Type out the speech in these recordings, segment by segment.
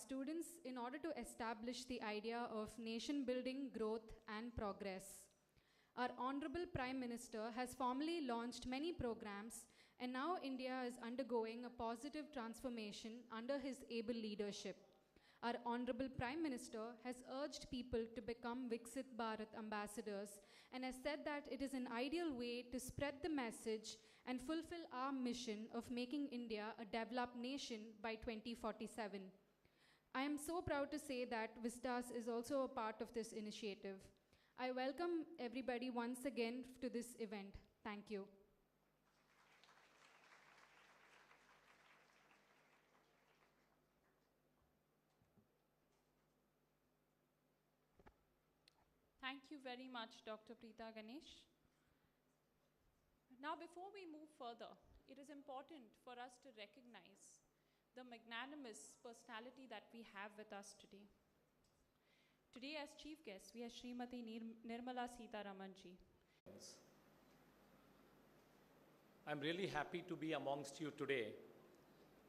students in order to establish the idea of nation building, growth and progress. Our Honorable Prime Minister has formally launched many programs, and now India is undergoing a positive transformation under his able leadership. Our Honorable Prime Minister has urged people to become Viksit Bharat ambassadors and has said that it is an ideal way to spread the message and fulfill our mission of making India a developed nation by 2047. I am so proud to say that Vistas is also a part of this initiative. I welcome everybody once again to this event. Thank you. Thank you very much, Dr. Preeta Ganesh. Now, before we move further, it is important for us to recognize the magnanimous personality that we have with us today. Today, as chief guest, we have Srimati Nirmala Sitharamanji. I'm really happy to be amongst you today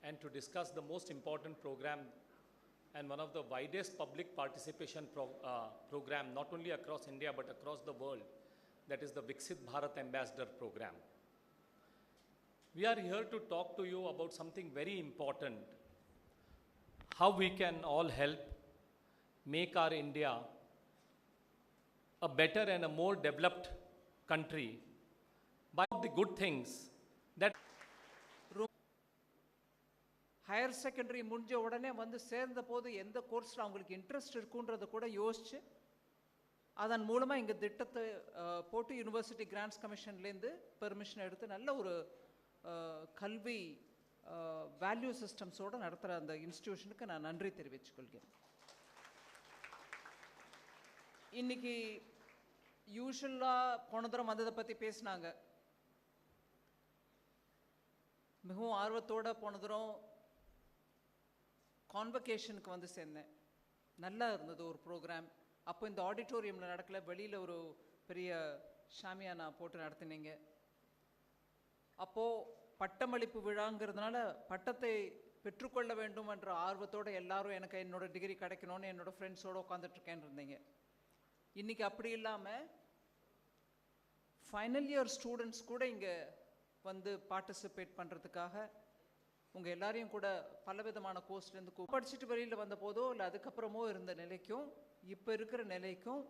and to discuss the most important program and one of the widest public participation program, not only across India but across the world, that is the Viksit Bharat Ambassador Program. We are here to talk to you about something very important, how we can all help make our India a better and a more developed country by the good things that higher secondary முடிஞ்ச உடனே வந்து சேர்ந்த போது எந்த கோர்ஸில் அவங்களுக்கு interest இருக்குன்றதை கூட யோசித்து அதன் மூலமாக இங்கே திட்டத்தை போட்டு யூனிவர்சிட்டி கிராண்ட்ஸ் கமிஷன்லேருந்து பெர்மிஷன் எடுத்து நல்ல ஒரு கல்வி வேல்யூ சிஸ்டம்ஸோடு நடத்துகிற அந்த இன்ஸ்டிடியூஷனுக்கு நான் நன்றி தெரிவித்துக்கொள்கிறேன். இன்றைக்கி யூஷுவலாக போன தரம் வந்ததை பற்றி பேசினாங்க. மிகவும் ஆர்வத்தோடு போன தரம் கான்வகேஷனுக்கு வந்து சேர்ந்தேன். நல்லா இருந்தது ஒரு ப்ரோக்ராம். அப்போ இந்த ஆடிட்டோரியமில் நடக்கல, வெளியில் ஒரு பெரிய ஷாமியானா போட்டு நடத்தினீங்க. அப்போது பட்டமளிப்பு விழாங்கிறதுனால பட்டத்தை பெற்றுக்கொள்ள வேண்டும் என்ற ஆர்வத்தோடு எல்லாரும் எனக்கு என்னோடய டிகிரி கிடைக்கணும்னு என்னோடய ஃப்ரெண்ட்ஸோடு உட்காந்துட்ருக்கேன்னு இருந்தீங்க. இன்றைக்கி அப்படி இல்லாமல் ஃபைனல் இயர் ஸ்டூடெண்ட்ஸ் கூட இங்கே வந்து பார்ட்டிசிபேட் பண்ணுறதுக்காக உங்கள் எல்லாரையும் கூட பலவிதமான கோர்ஸ்லேருந்து படிச்சுட்டு வெளியில் வந்த போதோ இல்லை அதுக்கப்புறமோ இருந்த நிலைக்கும் இப்போ இருக்கிற நிலைக்கும்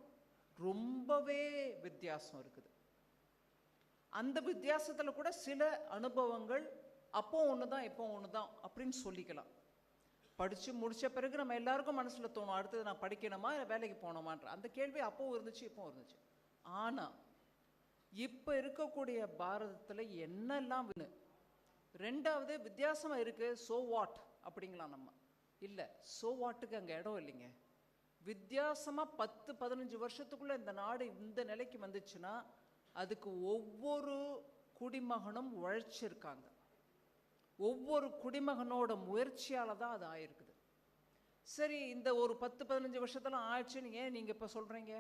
ரொம்பவே வித்தியாசம் இருக்குது. அந்த வித்தியாசத்தில் கூட சில அனுபவங்கள் அப்போ ஒன்று தான் இப்போ ஒன்று தான் அப்படின்னு சொல்லிக்கலாம். படித்து முடித்த பிறகு நம்ம எல்லாருக்கும் மனசில் தோணும், அடுத்தது நான் படிக்கணுமா இல்லை வேலைக்கு போகணுமான்ற அந்த கேள்வி அப்போவும் இருந்துச்சு, இப்போவும் இருந்துச்சு. ஆனால் இப்போ இருக்கக்கூடிய பாரதத்தில் என்னெல்லாம் ரெண்டாவது வித்தியாசமாக இருக்குது. ஸோ வாட் அப்படிங்களாம் நம்ம இல்லை, ஸோ வாட்டுக்கு அங்கே இடம் இல்லைங்க. வித்தியாசமாக 10-15 வருஷத்துக்குள்ளே இந்த நாடு இந்த நிலைக்கு வந்துச்சுன்னா அதுக்கு ஒவ்வொரு குடிமகனும் உழைச்சிருக்காங்க. ஒவ்வொரு குடிமகனோட முயற்சியால் தான் அது ஆயிருக்குது. சரி, இந்த ஒரு 10-15 வருஷத்தில் ஆயிடுச்சுன்னு ஏன் நீங்கள் இப்போ சொல்கிறீங்க?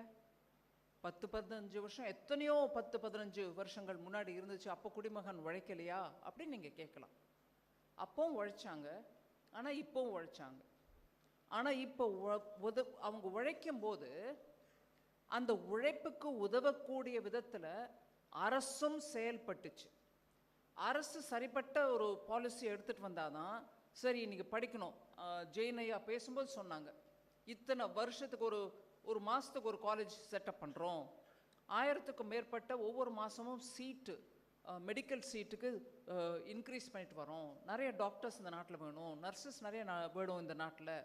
10-15 வருஷம் எத்தனையோ 10-15 வருஷங்கள் முன்னாடி இருந்துச்சு, அப்போ குடிமகன் உழைக்கலையா அப்படின்னு நீங்கள் கேட்கலாம். அப்போவும் உழைச்சாங்க, ஆனால் இப்போவும் உழைச்சாங்க. ஆனால் இப்போ அவங்க உழைக்கும் போது அந்த உழைப்புக்கு உதவக்கூடிய விதத்தில் அரசும் செயல்பட்டுச்சு. அரசு சரிப்பட்ட ஒரு பாலிசி எடுத்துகிட்டு வந்தால் தான் சரி இன்றைக்கி படிக்கணும். ஜெயின் ஐயா பேசும்போது சொன்னாங்க, இத்தனை வருஷத்துக்கு ஒரு மாதத்துக்கு ஒரு காலேஜ் செட்டப் பண்ணுறோம், 1000க்கும் மேற்பட்ட ஒவ்வொரு மாதமும் சீட்டு மெடிக்கல் சீட்டுக்கு இன்க்ரீஸ் பண்ணிட்டு வரோம், நிறைய டாக்டர்ஸ் இந்த நாட்டில் வேணும், நர்சஸ் நிறைய வேணும் இந்த நாட்டில்.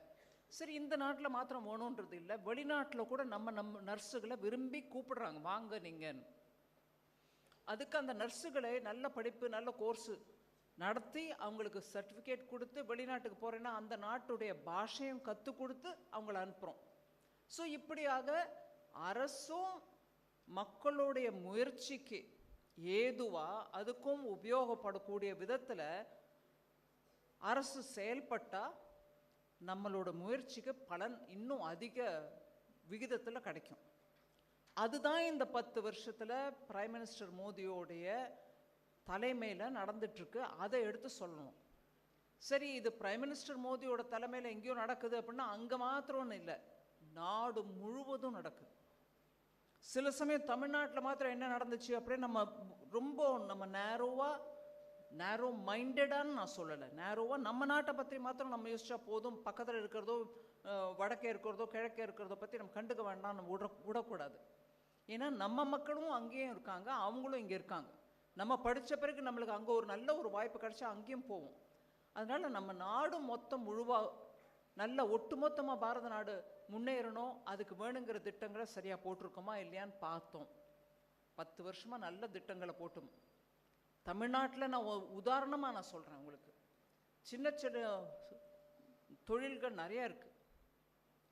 சரி, இந்த நாட்டில் மாத்திரம் வேணுன்றது இல்லை, வெளிநாட்டில் கூட நம்ம நர்ஸுகளை விரும்பி கூப்பிடுறாங்க, வாங்க நீங்கள். அதுக்கு அந்த நர்ஸுகளை நல்ல படிப்பு நல்ல கோர்ஸு நடத்தி அவங்களுக்கு சர்டிஃபிகேட் கொடுத்து வெளிநாட்டுக்கு போகிறேன்னா அந்த நாட்டுடைய பாஷையும் கற்றுக் கொடுத்து அவங்கள அனுப்புகிறோம். ஸோ இப்படியாக அரசும் மக்களுடைய முயற்சிக்கு ஏதுவாக அதுக்கும் உபயோகப்படக்கூடிய விதத்தில் அரசு செயல்பட்டால் நம்மளோட முயற்சிக்கு பலன் இன்னும் அதிக விகிதத்தில் கிடைக்கும். அதுதான் இந்த 10 வருஷத்தில் பிரைம் மினிஸ்டர் மோடியோடைய தலைமையில் நடந்துட்டுருக்கு. அதை எடுத்து சொல்லணும். சரி இது பிரைம் மினிஸ்டர் மோடியோட தலைமையில் எங்கேயோ நடக்குது அப்படின்னா அங்கே மாத்திரம்னு இல்லை, நாடு முழுவதும் நடக்குது. சில சமயம் தமிழ்நாட்டில் மாத்திரம் என்ன நடந்துச்சு அப்படின்னு நம்ம நேரோ மைண்டடான்னு நான் சொல்லலை, நேரோவாக நம்ம நாட்டை பற்றி மாத்திரம் நம்ம யோசிச்சா போதும், பக்கத்தில் இருக்கிறதோ வடக்கே இருக்கிறதோ கிழக்கே இருக்கிறதோ பற்றி நம்ம கண்டுக்க வேண்டாம், நம்ம விடக்கூடாது. ஏன்னா நம்ம மக்களும் அங்கேயும் இருக்காங்க, அவங்களும் இங்கே இருக்காங்க. நம்ம படித்த பிறகு நம்மளுக்கு அங்கே ஒரு நல்ல ஒரு வாய்ப்பு கிடைச்சா அங்கேயும் போவோம். அதனால் நம்ம நாடு மொத்தம் நல்ல ஒட்டுமொத்தமாக பாரத நாடு முன்னேறணும், அதுக்கு வேணுங்கிற திட்டங்களை சரியாக போட்டிருக்கோமா இல்லையான்னு பார்த்தோம். 10 வருஷமாக நல்ல திட்டங்களை போட்டோம். தமிழ்நாட்டில் நான் உதாரணமாக நான் சொல்கிறேன் உங்களுக்கு, சின்ன சின்ன தொழில்கள் நிறையா இருக்குது.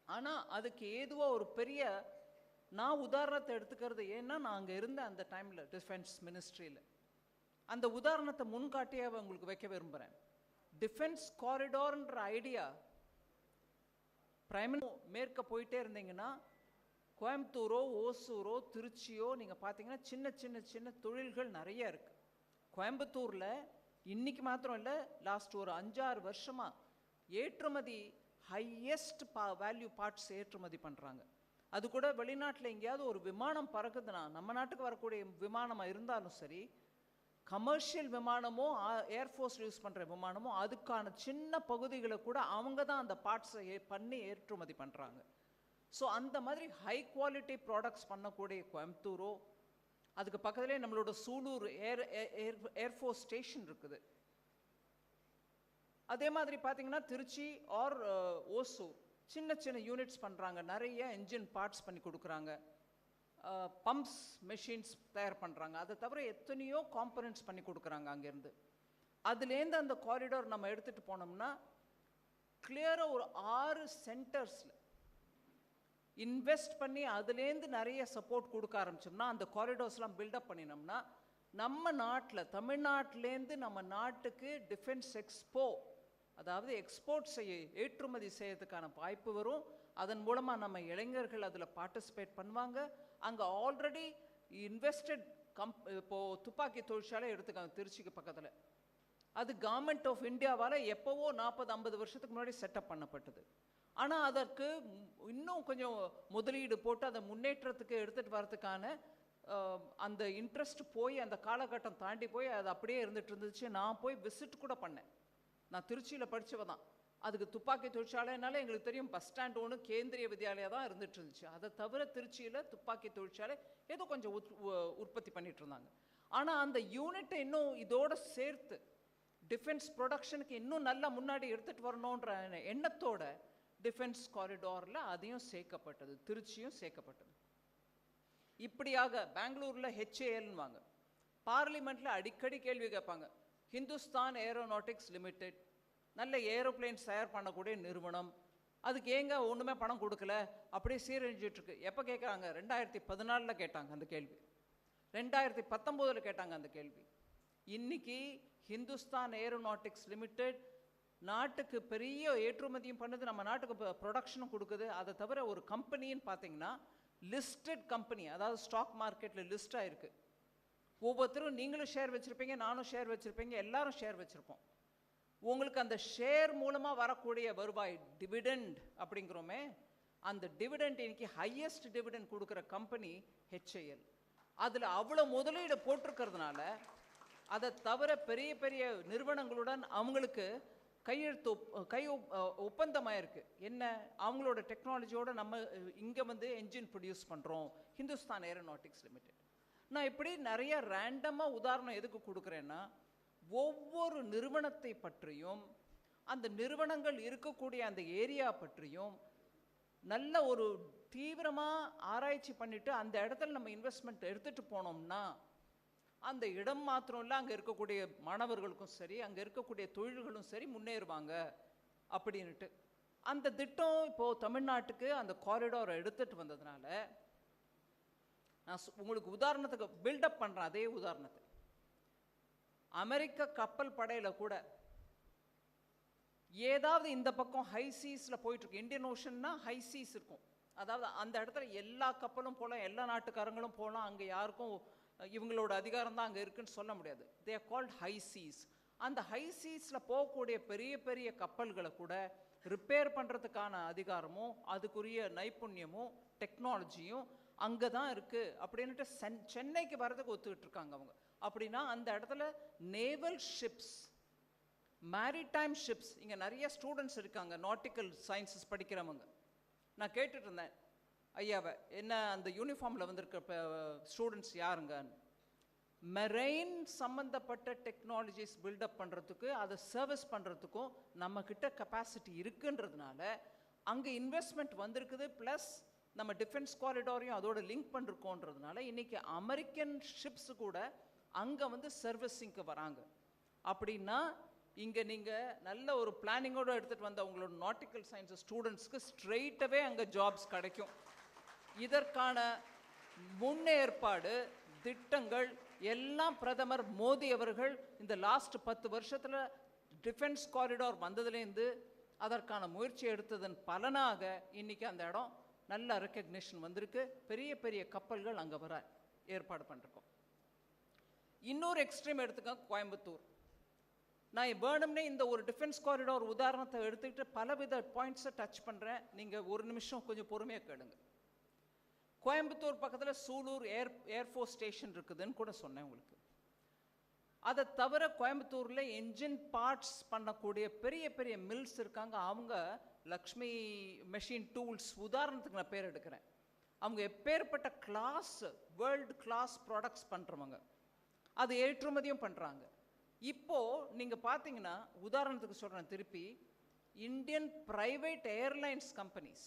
ஆனால் அதுக்கு ஏதுவாக ஒரு பெரிய நான் உதாரணத்தை எடுத்துக்கிறது, ஏன்னா நான் அங்கே இருந்த அந்த டைமில் டிஃபென்ஸ் மினிஸ்ட்ரியில் அந்த உதாரணத்தை முன்காட்டியாக உங்களுக்கு வைக்க விரும்புகிறேன். டிஃபென்ஸ் காரிடார்ன்ற ஐடியா பிரைம் மேற்க போயிட்டே இருந்தீங்கன்னா கோயம்புத்தூரோ ஓசூரோ திருச்சியோ நீங்கள் பார்த்தீங்கன்னா சின்ன சின்ன சின்ன தொழில்கள் நிறைய இருக்குது. கோயம்புத்தூரில் இன்னைக்கு மாத்திரம் இல்லை, லாஸ்ட் ஒரு 5-6 வருஷமாக ஏற்றுமதி ஹையஸ்ட் வேல்யூ பார்ட்ஸ் ஏற்றுமதி பண்ணுறாங்க. அது கூட வெளிநாட்டில் எங்கேயாவது ஒரு விமானம் பறக்குதுன்னா, நம்ம நாட்டுக்கு வரக்கூடிய விமானமாக இருந்தாலும் சரி, கமர்ஷியல் விமானமோ ஏர்ஃபோர்ஸ் யூஸ் பண்ணுற விமானமோ, அதுக்கான சின்ன பகுதிகளை கூட அவங்க தான் அந்த பார்ட்ஸை பண்ணி ஏற்றுமதி பண்ணுறாங்க. ஸோ அந்த மாதிரி ஹை குவாலிட்டி ப்ராடக்ட்ஸ் பண்ணக்கூடிய கோயம்புத்தூரோ, அதுக்கு பக்கத்துலேயே நம்மளோட சூலூர் ஏர்ஃபோர்ஸ் ஸ்டேஷன் இருக்குது. அதே மாதிரி பார்த்தீங்கன்னா திருச்சி ஆர் ஓசூர் சின்ன சின்ன யூனிட்ஸ் பண்ணுறாங்க, நிறைய என்ஜின் பார்ட்ஸ் பண்ணி கொடுக்குறாங்க, பம்ப்ஸ் மெஷின்ஸ் தயார் பண்ணுறாங்க. அதை தவிர எத்தனையோ காம்பனன்ட்ஸ் பண்ணி கொடுக்குறாங்க அங்கேருந்து. அதுலேருந்து அந்த காரிடார் நம்ம எடுத்துகிட்டு போனோம்னா கிளியராக ஒரு 6 சென்டர்ஸில் இன்வெஸ்ட் பண்ணி அதுலேருந்து நிறைய சப்போர்ட் கொடுக்க ஆரம்பிச்சோம்னா, அந்த காரிடார்ஸ்லாம் பில்டப் பண்ணினோம்னா, நம்ம நாட்டில் தமிழ்நாட்டிலேருந்து நம்ம நாட்டுக்கு டிஃபென்ஸ் எக்ஸ்போ, அதாவது எக்ஸ்போர்ட் ஏற்றுமதி செய்யறதுக்கான வாய்ப்பு வரும். அதன் மூலமாக நம்ம இளைஞர்கள் அதில் பார்ட்டிசிபேட் பண்ணுவாங்க. அங்கே ஆல்ரெடி இன்வெஸ்டட் இப்போது துப்பாக்கி தொழிற்சாலை எடுத்துக்காங்க திருச்சிக்கு பக்கத்தில், அது கவர்மெண்ட் ஆஃப் இந்தியாவால் எப்போவோ 40-50 வருஷத்துக்கு முன்னாடி செட்டப் பண்ணப்பட்டது. ஆனால் அதற்கு இன்னும் கொஞ்சம் முதலீடு போட்டு அதை முன்னேற்றத்துக்கு எடுத்துகிட்டு வரதுக்கான அந்த இன்ட்ரெஸ்ட் போய் அந்த காலகட்டம் தாண்டி போய் அது அப்படியே இருந்துகிட்டு இருந்துச்சு. நான் போய் விசிட் கூட பண்ணேன். நான் திருச்சியில் படித்தவ தான். அதுக்கு துப்பாக்கி தொழிற்சாலைனால எங்களுக்கு தெரியும், பஸ் ஸ்டாண்ட் ஒன்று கேந்திரிய வித்யாலயா தான் இருந்துட்டு இருந்துச்சு. அதை தவிர திருச்சியில் துப்பாக்கி தொழிற்சாலை ஏதோ கொஞ்சம் உற்பத்தி பண்ணிட்டு இருந்தாங்க. ஆனால் அந்த யூனிட்டை இன்னும் இதோடு சேர்த்து டிஃபென்ஸ் ப்ரொடக்ஷனுக்கு இன்னும் நல்லா முன்னாடி எடுத்துகிட்டு வரணுன்ற எண்ணத்தோட டிஃபென்ஸ் காரிடாரில் அதையும் சேர்க்கப்பட்டது, திருச்சியும் சேர்க்கப்பட்டது. இப்படியாக பெங்களூரில் HALன்னுவாங்க, பார்லிமெண்ட்டில் அடிக்கடி கேள்வி கேட்பாங்க. ஹிந்துஸ்தான் ஏரோநாட்டிக்ஸ் லிமிடெட், நல்ல ஏரோப்ளைன்ஸ் தயார் பண்ணக்கூடிய நிறுவனம், அதுக்கு ஏங்க ஒன்றுமே பணம் கொடுக்கல, அப்படியே சீரழிஞ்சிட்ருக்கு. எப்போ கேட்குறாங்க? 2014 கேட்டாங்க அந்த கேள்வி, 2019 கேட்டாங்க அந்த கேள்வி. இன்னைக்கு ஹிந்துஸ்தான் ஏரோநாட்டிக்ஸ் லிமிடெட் நாட்டுக்கு பெரிய ஏற்றுமதியும் பண்ணுது, நம்ம நாட்டுக்கு ப்ரொடக்ஷனும் கொடுக்குது. அதை தவிர ஒரு கம்பெனின்னு பார்த்தீங்கன்னா லிஸ்டட் கம்பெனி, அதாவது ஸ்டாக் மார்க்கெட்டில் லிஸ்டாக இருக்குது. ஒவ்வொருத்தரும் நீங்களும் ஷேர் வச்சுருப்பீங்க, நானும் ஷேர் வச்சுருப்பீங்க, எல்லாரும் ஷேர் வச்சுருப்போம். உங்களுக்கு அந்த ஷேர் மூலமாக வரக்கூடிய வருவாய் டிவிடெண்ட் அப்படிங்கிறோமே, அந்த டிவிடெண்ட் இன்னைக்கு ஹையஸ்ட் டிவிடெண்ட் கொடுக்குற கம்பெனி HAL. அதில் அவ்வளோ முதலீடு போட்டிருக்கிறதுனால அதை தவிர பெரிய பெரிய நிறுவனங்களுடன் அவங்களுக்கு ஒப்பந்தமாக இருக்குது. என்ன? அவங்களோட டெக்னாலஜியோடு நம்ம இங்கே வந்து என்ஜின் ப்ரொடியூஸ் பண்ணுறோம், ஹிந்துஸ்தான் ஏரோநாட்டிக்ஸ் லிமிடெட். நான் இப்படி நிறைய ரேண்டமாக உதாரணம் எதுக்கு கொடுக்குறேன்னா, ஒவ்வொரு நிறுவனத்தை பற்றியும் அந்த நிறுவனங்கள் இருக்கக்கூடிய அந்த ஏரியா பற்றியும் நல்ல ஒரு தீவிரமாக ஆராய்ச்சி பண்ணிவிட்டு அந்த இடத்துல நம்ம இன்வெஸ்ட்மெண்ட் எடுத்துகிட்டு போனோம்னா, அந்த இடம் மாத்திரம் இல்லை, அங்கே இருக்கக்கூடிய மாணவர்களுக்கும் சரி, அங்கே இருக்கக்கூடிய தொழில்களும் சரி முன்னேறுவாங்க அப்படின்ட்டு அந்த திட்டம் இப்போது தமிழ்நாட்டுக்கு அந்த காரிடாரை எடுத்துகிட்டு வந்ததுனால, நான் உங்களுக்கு உதாரணத்துக்கு பில்டப் பண்ணுறேன். அதே உதாரணத்தை அமெரிக்க கப்பல் படையில் கூட ஏதாவது இந்த பக்கம் ஹை சீஸில் போயிட்டுருக்கு, இந்தியன் ஓஷன்னா ஹை சீஸ் இருக்கும், அதாவது அந்த இடத்துல எல்லா கப்பலும் போகலாம், எல்லா நாட்டுக்காரங்களும் போகலாம், அங்கே யாருக்கும் இவங்களோட அதிகாரம் தான் அங்கே இருக்குன்னு சொல்ல முடியாது. They are called high cheese. அந்த ஹை சீஸில் போகக்கூடிய பெரிய பெரிய கப்பல்களை கூட ரிப்பேர் பண்ணுறதுக்கான அதிகாரமும் அதுக்குரிய நைப்புண்ணியமும் டெக்னாலஜியும் அங்கே தான் இருக்குது அப்படின்ட்டு சென்னைக்கு வரதுக்கு ஒத்துக்கிட்டு இருக்காங்க அவங்க. அப்படின்னா அந்த இடத்துல நேவல் ஷிப்ஸ், மேரிடைம் ஷிப்ஸ், இங்கே நிறைய ஸ்டூடெண்ட்ஸ் இருக்காங்க நாட்டிக்கல் சயின்சஸ் படிக்கிறவங்க. நான் கேட்டுட்டு இருந்தேன் ஐயாவை, என்ன அந்த யூனிஃபார்மில் வந்திருக்க ஸ்டூடெண்ட்ஸ் யாருங்கன்னு. மெரெயின் சம்மந்தப்பட்ட டெக்னாலஜிஸ் பில்டப் பண்ணுறதுக்கு அதை சர்வீஸ் பண்ணுறதுக்கும் நம்மக்கிட்ட கெப்பாசிட்டி இருக்குன்றதுனால அங்கே இன்வெஸ்ட்மெண்ட் வந்திருக்குது. ப்ளஸ் நம்ம டிஃபென்ஸ் காரிடாரையும் அதோட லிங்க் பண்ணிருக்கோன்றதுனால இன்றைக்கி அமெரிக்கன் ஷிப்ஸ் கூட அங்கே வந்து சர்வீஸிங்க்கு வராங்க. அப்படின்னா இங்கே நீங்கள் நல்ல ஒரு பிளானிங்கோடு எடுத்துகிட்டு வந்த உங்களோட நாட்டிக்கல் சயின்ஸஸ் ஸ்டூடெண்ட்ஸ்க்கு ஸ்ட்ரெயிட்டாகவே அங்கே ஜாப்ஸ் கிடைக்கும். இதற்கான முன்னேற்பாடு திட்டங்கள் எல்லாம் பிரதமர் மோடி அவர்கள் இந்த லாஸ்ட் 10 வருஷத்தில் டிஃபென்ஸ் காரிடார் வந்ததுலேருந்து அதற்கான முயற்சி எடுத்ததன் பலனாக இன்றைக்கி அந்த இடம் நல்ல ரெக்கக்னிஷன் வந்திருக்கு. பெரிய பெரிய கப்பல்கள் அங்கே வர ஏற்பாடு பண்ணிருக்கோம். இன்னொரு எக்ஸ்ட்ரீம் எடுத்துக்கோங்க, கோயம்புத்தூர். நான் வேணும்னே இந்த ஒரு டிஃபென்ஸ் காரிடார் உதாரணத்தை எடுத்துக்கிட்டு பலவித பாயிண்ட்ஸை டச் பண்ணுறேன். நீங்கள் ஒரு நிமிஷம் கொஞ்சம் பொறுமையாக கேளுங்க. கோயம்புத்தூர் பக்கத்தில் சூலூர் ஏர்ஃபோர்ஸ் ஸ்டேஷன் இருக்குதுன்னு கூட சொன்னேன் உங்களுக்கு. அதை தவிர கோயம்புத்தூரில் என்ஜின் பார்ட்ஸ் பண்ணக்கூடிய பெரிய பெரிய மில்ஸ் இருக்காங்க. அவங்க லக்ஷ்மி மெஷின் டூல்ஸ் உதாரணத்துக்கு நான் பேர் எடுக்கிறேன். அவங்க எப்பேற்பட்ட கிளாஸ், வேர்ல்டு கிளாஸ் ப்ராடக்ட்ஸ் பண்ணுறவங்க, அது ஏற்றுமதியும் பண்ணுறாங்க. இப்போது நீங்கள் பார்த்தீங்கன்னா உதாரணத்துக்கு சொல்கிறேன் திருப்பி, இந்தியன் ப்ரைவேட் ஏர்லைன்ஸ் கம்பெனிஸ்,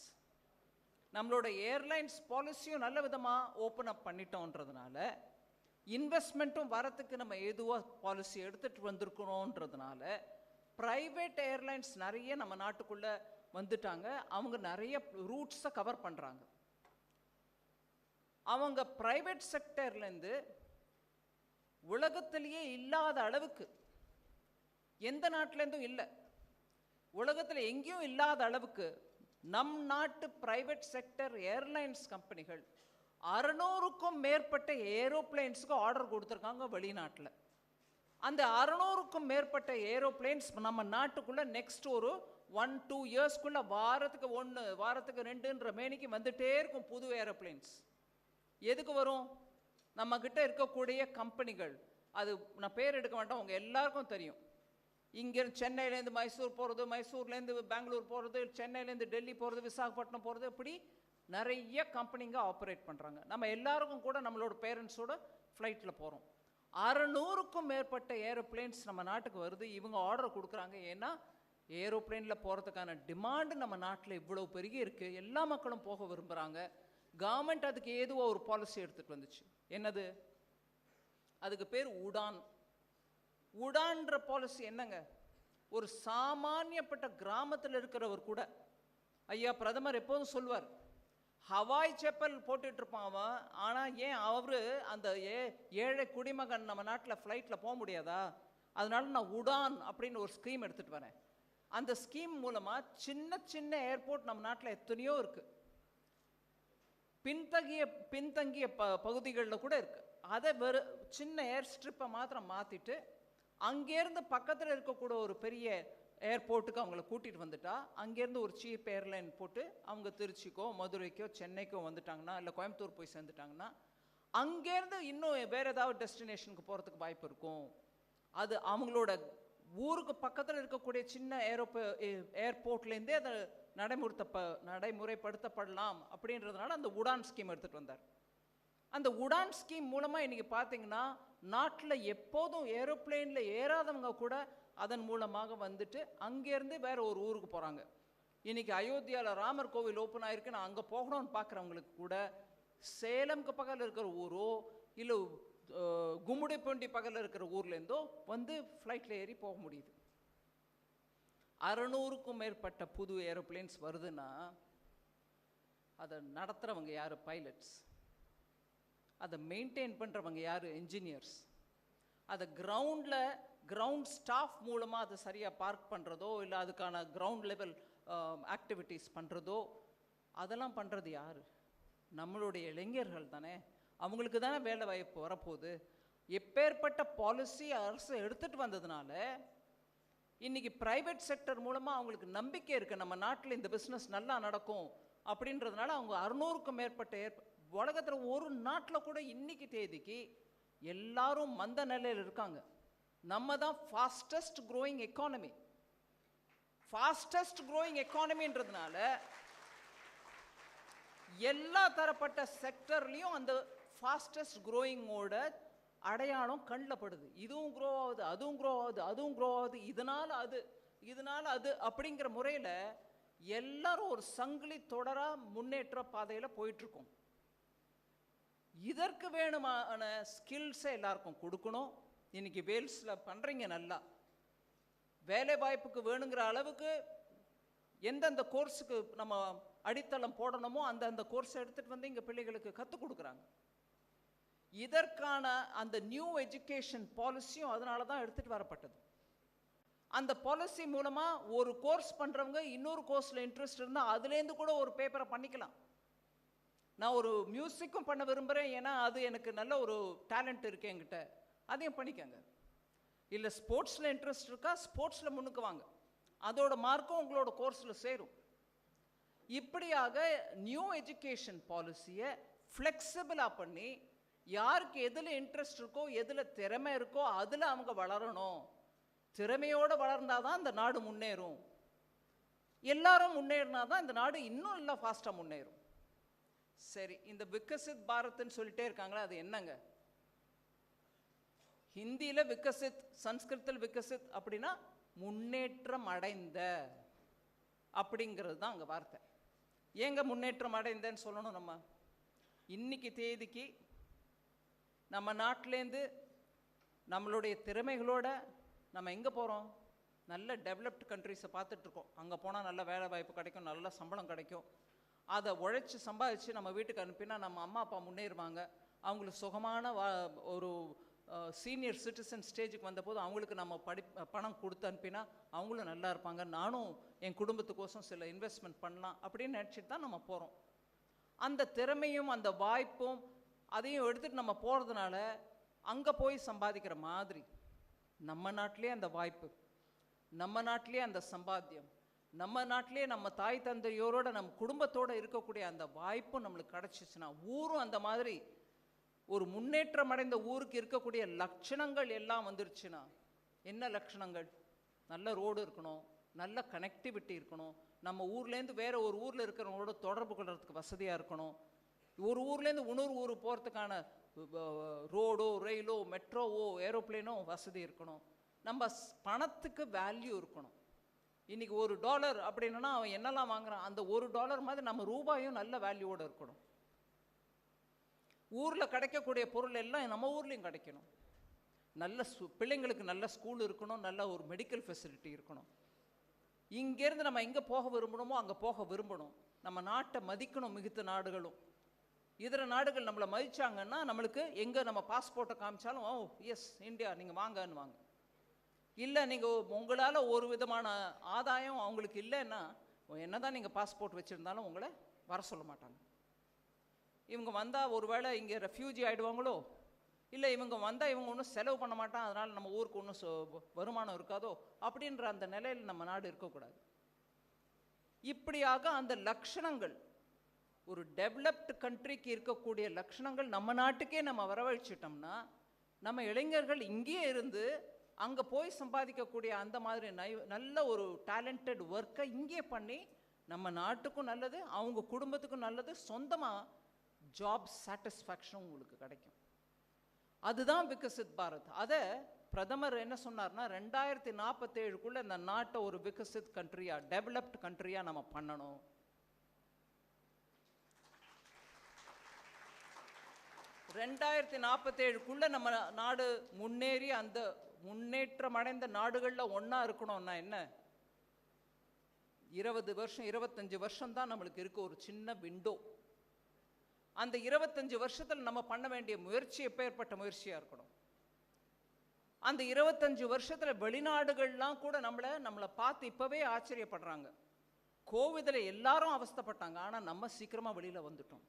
நம்மளோட ஏர்லைன்ஸ் பாலிசியும் நல்ல விதமாக ஓப்பன் அப் பண்ணிட்டோன்றதுனால இன்வெஸ்ட்மெண்ட்டும் வரத்துக்கு நம்ம ஏதுவாக பாலிசி எடுத்துகிட்டு வந்திருக்கணுன்றதுனால ப்ரைவேட் ஏர்லைன்ஸ் நிறைய நம்ம நாட்டுக்குள்ளே வந்துட்டாங்க. அவங்க நிறைய ரூட்ஸை கவர் பண்ணுறாங்க. அவங்க ப்ரைவேட் செக்டர்லேருந்து உலகத்திலேயே இல்லாத அளவுக்கு, எந்த நாட்டிலேருந்தும் இல்லை, உலகத்தில் எங்கேயும் இல்லாத அளவுக்கு நம் நாட்டு பிரைவேட் செக்டர் ஏர்லைன்ஸ் கம்பெனிகள் 600க்கும் மேற்பட்ட ஏரோப்ளைன்ஸுக்கு ஆர்டர் கொடுத்துருக்காங்க வெளிநாட்டில். அந்த 600க்கும் மேற்பட்ட ஏரோப்ளைன்ஸ் நம்ம நாட்டுக்குள்ளே நெக்ஸ்ட் ஒரு 1-2 இயர்ஸ்க்குள்ளே வாரத்துக்கு 1 வாரத்துக்கு 2ன்ற மேனிக்கு வந்துட்டே இருக்கும் புது ஏரோப்ளைன்ஸ். எதுக்கு வரும்? நம்மக்கிட்ட இருக்கக்கூடிய கம்பெனிகள், அது நான் பேர் எடுக்க வேண்டாம், உங்கள் எல்லாருக்கும் தெரியும். இங்கே சென்னையிலேருந்து மைசூர் போகிறது, மைசூர்லேருந்து பெங்களூர் போகிறது, சென்னையிலேருந்து டெல்லி போகிறது, விசாகப்பட்டினம் போகிறது, இப்படி நிறைய கம்பெனிங்க ஆப்ரேட் பண்ணுறாங்க. நம்ம எல்லாருக்கும் கூட நம்மளோட பேரண்ட்ஸோட ஃப்ளைட்டில் போகிறோம். 600க்கும் மேற்பட்ட ஏரோப்ளைன்ஸ் நம்ம நாட்டுக்கு வருது. இவங்க ஆர்டர் கொடுக்குறாங்க. ஏன்னா ஏரோப்ளைனில் போகிறதுக்கான டிமாண்டு நம்ம நாட்டில் இவ்வளோ பெருகி இருக்குது. எல்லா மக்களும் போக விரும்புகிறாங்க. கவர்மெண்ட் அதுக்கு ஏதுவோ ஒரு பாலிசி எடுத்துகிட்டு வந்துச்சு. என்னது? அதுக்கு பேர் உடான். உடான்ற பாலிசி என்னங்க? ஒரு சாமானியப்பட்ட கிராமத்தில் இருக்கிறவர் கூட, ஐயா பிரதமர் எப்போதும் சொல்வார், ஹவாய் செப்பல் போட்டுட்டு இருப்பான் அவன், ஆனால் ஏன் அவரு அந்த ஏழை குடிமகன் நம்ம நாட்டில் ஃப்ளைட்டில் போக முடியாதா? அதனால நான் உடான் அப்படின்னு ஒரு ஸ்கீம் எடுத்துகிட்டு வரேன். அந்த ஸ்கீம் மூலமாக சின்ன சின்ன ஏர்போர்ட் நம்ம நாட்டில் எத்தனையோ இருக்குது, பின்தங்கிய பகுதிகளில் கூட இருக்குது. அதை சின்ன ஏர் ஸ்ட்ரிப்பை மாத்திரம் மாற்றிட்டு அங்கேருந்து பக்கத்தில் இருக்கக்கூட ஒரு பெரிய ஏர்போர்ட்டுக்கு அவங்கள கூட்டிகிட்டு வந்துட்டா, அங்கேருந்து ஒரு சீப் ஏர்லைன் போட்டு அவங்க திருச்சிக்கோ மதுரைக்கோ சென்னைக்கோ வந்துட்டாங்கன்னா, இல்லை கோயம்புத்தூர் போய் சேர்ந்துட்டாங்கன்னா, அங்கேருந்து இன்னும் வேறு ஏதாவது டெஸ்டினேஷனுக்கு போகிறதுக்கு வாய்ப்பு இருக்கும். அது அவங்களோட ஊருக்கு பக்கத்தில் இருக்கக்கூடிய சின்ன ஏர்போர்ட்லேருந்தே அதை நடைமுறைப்படுத்தப்படலாம் அப்படின்றதுனால அந்த உடான் ஸ்கீம் எடுத்துகிட்டு வந்தார். அந்த உடான் ஸ்கீம் மூலமாக இன்றைக்கி பார்த்தீங்கன்னா நாட்டில் எப்போதும் ஏரோப்ளேனில் ஏறாதவங்க கூட அதன் மூலமாக வந்துட்டு அங்கேருந்து வேறு ஒரு ஊருக்கு போகிறாங்க. இன்றைக்கி அயோத்தியாவில் ராமர் கோவில் ஓப்பன் ஆகிருக்கு, நான் அங்கே போகணும்னு பார்க்குறவங்களுக்கு கூட சேலம்க்கு பக்கத்தில் இருக்கிற ஊரோ இல்லை கும்முடிப்பூண்டி பக்கத்தில் இருக்கிற ஊர்லேருந்தோ வந்து ஃப்ளைட்டில் ஏறி போக முடியுது. 600க்கும் மேற்பட்ட புது ஏரோப்ளேன்ஸ் வருதுன்னா அதை நடத்துகிறவங்க யார்? பைலட்ஸ். அதை மெயின்டைன் பண்ணுறவங்க யார்? என்ஜினியர்ஸ். அதை கிரவுண்ட் ஸ்டாஃப் மூலமாக அதை சரியாக பார்க் பண்ணுறதோ இல்லை அதுக்கான கிரவுண்ட் லெவல் ஆக்டிவிட்டீஸ் பண்ணுறதோ அதெல்லாம் பண்ணுறது யார்? நம்மளுடைய இளைஞர்கள் தானே. அவங்களுக்கு தானே வேலை வாய்ப்பு வரப்போகுது. எப்பேற்பட்ட பாலிசி அரசு எடுத்துட்டு வந்ததுனால இன்னைக்கு பிரைவேட் செக்டர் மூலமாக அவங்களுக்கு நம்பிக்கை இருக்குது, நம்ம நாட்டில் இந்த பிஸ்னஸ் நல்லா நடக்கும் அப்படின்றதுனால அவங்க 600க்கும் மேற்பட்ட உலகத்தில் ஒரு நாட்டில் கூட இன்னைக்கு தேதிக்கு எல்லாரும் மந்த நிலையில் இருக்காங்க. நம்ம தான் fastest growing economy. Fastest growing எக்கானமின்றதுனால எல்லா தரப்பட்ட செக்டர்லையும் அந்த ஃபாஸ்டஸ்ட் க்ரோயிங்கோட அடையாளம் கண்ணில் படுது. இதுவும் க்ரோ ஆகுது, அதுவும் க்ரோ ஆகுது, அதுவும் க்ரோ ஆகுது, இதனால அது அப்படிங்கிற முறையில் எல்லாரும் ஒரு சங்கிலி தொடரா முன்னேற்ற பாதையில் போயிட்டுருக்கோம். இதற்கு வேணுமான ஸ்கில்ஸை எல்லாருக்கும் கொடுக்கணும். இன்னைக்கு வேல்ஸில் பண்ணுறீங்க, நல்லா வேலை வாய்ப்புக்கு வேணுங்கிற அளவுக்கு எந்தெந்த கோர்ஸுக்கு நம்ம அடித்தளம் போடணுமோ அந்த கோர்ஸை எடுத்துகிட்டு வந்து இங்கே பிள்ளைகளுக்கு கற்றுக் கொடுக்குறாங்க. இதற்கான அந்த நியூ எஜுகேஷன் பாலிசியும் அதனால தான் எடுத்துகிட்டு வரப்பட்டது. அந்த பாலிசி மூலமாக ஒரு கோர்ஸ் பண்ணுறவங்க இன்னொரு கோர்ஸில் இன்ட்ரெஸ்ட் இருந்தால் அதுலேருந்து கூட ஒரு பேப்பரை பண்ணிக்கலாம். நான் ஒரு மியூசிக்கும் பண்ண விரும்புகிறேன், ஏன்னா அது எனக்கு நல்ல ஒரு டேலண்ட் இருக்குது என்கிட்ட, அதையும் பண்ணிக்கங்க. இல்லை ஸ்போர்ட்ஸில் இன்ட்ரெஸ்ட் இருக்கா, ஸ்போர்ட்ஸில் முன்னுக்கு வாங்க, அதோட மார்க்கும் உங்களோட கோர்ஸில் சேரும். இப்படியாக நியூ எஜுகேஷன் பாலிசியை ஃப்ளெக்சிபிளாக பண்ணி யாருக்கு எதில் இன்ட்ரெஸ்ட் இருக்கோ, எதில் திறமை இருக்கோ அதில் அவங்க வளரணும். திறமையோடு வளர்ந்தால் தான் இந்த நாடு முன்னேறும். எல்லாரும் முன்னேறினா தான் இந்த நாடு இன்னும் இல்லை ஃபாஸ்ட்டாக முன்னேறும். சரி, இந்த விகசித் பாரத்ன்னு சொல்லிட்டே இருக்காங்களா, அது என்னங்க? ஹிந்தியில் விகசித், சன்ஸ்கிருத்தில் விகசித் அப்படின்னா முன்னேற்றம் அடைந்த அப்படிங்கிறது தான் அங்கே வார்த்தை. ஏங்க முன்னேற்றம் அடைந்தேன்னு சொல்லணும்? நம்ம இன்னைக்கு தேதிக்கு நம்ம நாட்டிலேருந்து நம்மளுடைய திறமைகளோட நம்ம எங்கே போகிறோம்? நல்ல டெவலப்டு கண்ட்ரிஸை பார்த்துட்ருக்கோம். அங்கே போனால் நல்ல வேலை வாய்ப்பு கிடைக்கும், நல்ல சம்பளம் கிடைக்கும். அதை உழைச்சி சம்பாதிச்சு நம்ம வீட்டுக்கு அனுப்பினா நம்ம அம்மா அப்பா முன்னேறுவாங்க. அவங்களுக்கு சுகமான ஒரு சீனியர் சிட்டிசன் ஸ்டேஜுக்கு வந்தபோது அவங்களுக்கு நம்ம பணம் கொடுத்து அனுப்பினா அவங்களும் நல்லா இருப்பாங்க. நானும் என் குடும்பத்துக்கோசம் சில இன்வெஸ்ட்மெண்ட் பண்ணலாம் அப்படின்னு நினச்சிட்டு தான் நம்ம போகிறோம். அந்த திறமையும் அந்த வாய்ப்பும் அதையும் எடுத்துகிட்டு நம்ம போகிறதுனால அங்கே போய் சம்பாதிக்கிற மாதிரி நம்ம நாட்டிலே அந்த வாய்ப்பு, நம்ம நாட்டிலே அந்த சம்பாத்தியம், நம்ம நாட்டிலே நம்ம தாய் தந்தையோரோட நம்ம குடும்பத்தோடு இருக்கக்கூடிய அந்த வாய்ப்பும் நம்மளுக்கு கிடச்சிச்சுன்னா, ஊரும் அந்த மாதிரி ஒரு முன்னேற்றம் அடைந்த ஊருக்கு இருக்கக்கூடிய லட்சணங்கள் எல்லாம் வந்துருச்சுன்னா, என்ன லட்சணங்கள்? நல்ல ரோடு இருக்கணும், நல்ல கனெக்டிவிட்டி இருக்கணும், நம்ம ஊர்லேருந்து வேற ஒரு ஊரில் இருக்கிறவங்களோட தொடர்பு கொள்றதுக்கு வசதியாக இருக்கணும், ஒரு ஊர்லேருந்து இன்னொரு ஊர் போகிறதுக்கான ரோடோ ரயிலோ மெட்ரோவோ ஏரோப்ளேனோ வசதி இருக்கணும், நம்ம பணத்துக்கு வேல்யூ இருக்கணும். இன்றைக்கி $1 அப்படின்னா அவன் என்னெல்லாம் வாங்குறான், அந்த $1 மாதிரி நம்ம ரூபாயும் நல்ல வேல்யூவோடு இருக்கணும். ஊரில் கிடைக்கக்கூடிய பொருள் எல்லாம் நம்ம ஊர்லேயும் கிடைக்கணும். நல்ல பிள்ளைங்களுக்கு நல்ல ஸ்கூல் இருக்கணும், நல்ல ஒரு மெடிக்கல் ஃபெசிலிட்டி இருக்கணும். இங்கேருந்து நம்ம எங்கே போக விரும்பணுமோ அங்கே போக விரும்பணும். நம்ம நாட்டை மதிக்கணும். மிகுத்த நாடுகளும் இதர நாடுகள் நம்மளை மதித்தாங்கன்னா நம்மளுக்கு எங்கே நம்ம பாஸ்போர்ட்டை காமிச்சாலும் ஓ எஸ் இந்தியா நீங்கள் வாங்கன்னு வாங்க. இல்லை நீங்கள் உங்களால் ஒரு விதமான ஆதாயம் அவங்களுக்கு இல்லைன்னா என்ன தான் நீங்கள் பாஸ்போர்ட் வச்சுருந்தாலும் உங்களை வர சொல்ல மாட்டாங்க. இவங்க வந்தால் ஒரு வேளை இங்கே ரெஃப்யூஜி ஆகிடுவாங்களோ, இல்லை இவங்க வந்தால் இவங்க ஒன்றும் செலவு பண்ண மாட்டான், அதனால் நம்ம ஊருக்கு ஒன்றும் வருமானம் இருக்காதோ அப்படின்ற அந்த நிலையில் நம்ம நாடு இருக்கக்கூடாது. இப்படியாக அந்த லட்சணங்கள், ஒரு டெவலப்டு கண்ட்ரிக்கு இருக்கக்கூடிய லட்சணங்கள் நம்ம நாட்டுக்கே நம்ம வரவழைச்சிட்டோம்னா, நம்ம இளைஞர்கள் இங்கேயே இருந்து அங்கே போய் சம்பாதிக்கக்கூடிய அந்த மாதிரி நல்ல ஒரு டேலண்டட் ஒர்க்கை இங்கே பண்ணி நம்ம நாட்டுக்கும் நல்லது, அவங்க குடும்பத்துக்கும் நல்லது, சொந்தமாக ஜாப் சாட்டிஸ்ஃபேக்ஷனும் உங்களுக்கு கிடைக்கும். அதுதான் விகசித் பாரத். அதை பிரதமர் என்ன சொன்னார்னா, 2047 இந்த நாட்டை ஒரு விகசித் கண்ட்ரியா, டெவலப்டு கண்ட்ரியா நம்ம பண்ணணும். 2047 நம்ம நாடு முன்னேறி அந்த முன்னேற்றம் அடைந்த நாடுகளில் ஒன்றா இருக்கணும்னா என்ன, 20 வருஷம் 25 வருஷம் தான் நம்மளுக்கு இருக்க ஒரு சின்ன விண்டோ. அந்த 25 வருஷத்தில் நம்ம பண்ண வேண்டிய முயற்சி எப்பேற்பட்ட முயற்சியாக இருக்கணும். அந்த 25 வருஷத்தில் வெளிநாடுகள்லாம் கூட நம்மளை பார்த்து இப்போவே ஆச்சரியப்படுறாங்க. கோவிதில் எல்லாரும் அவஸ்தைப்பட்டாங்க, ஆனால் நம்ம சீக்கிரமாக வெளியில் வந்துட்டோம்.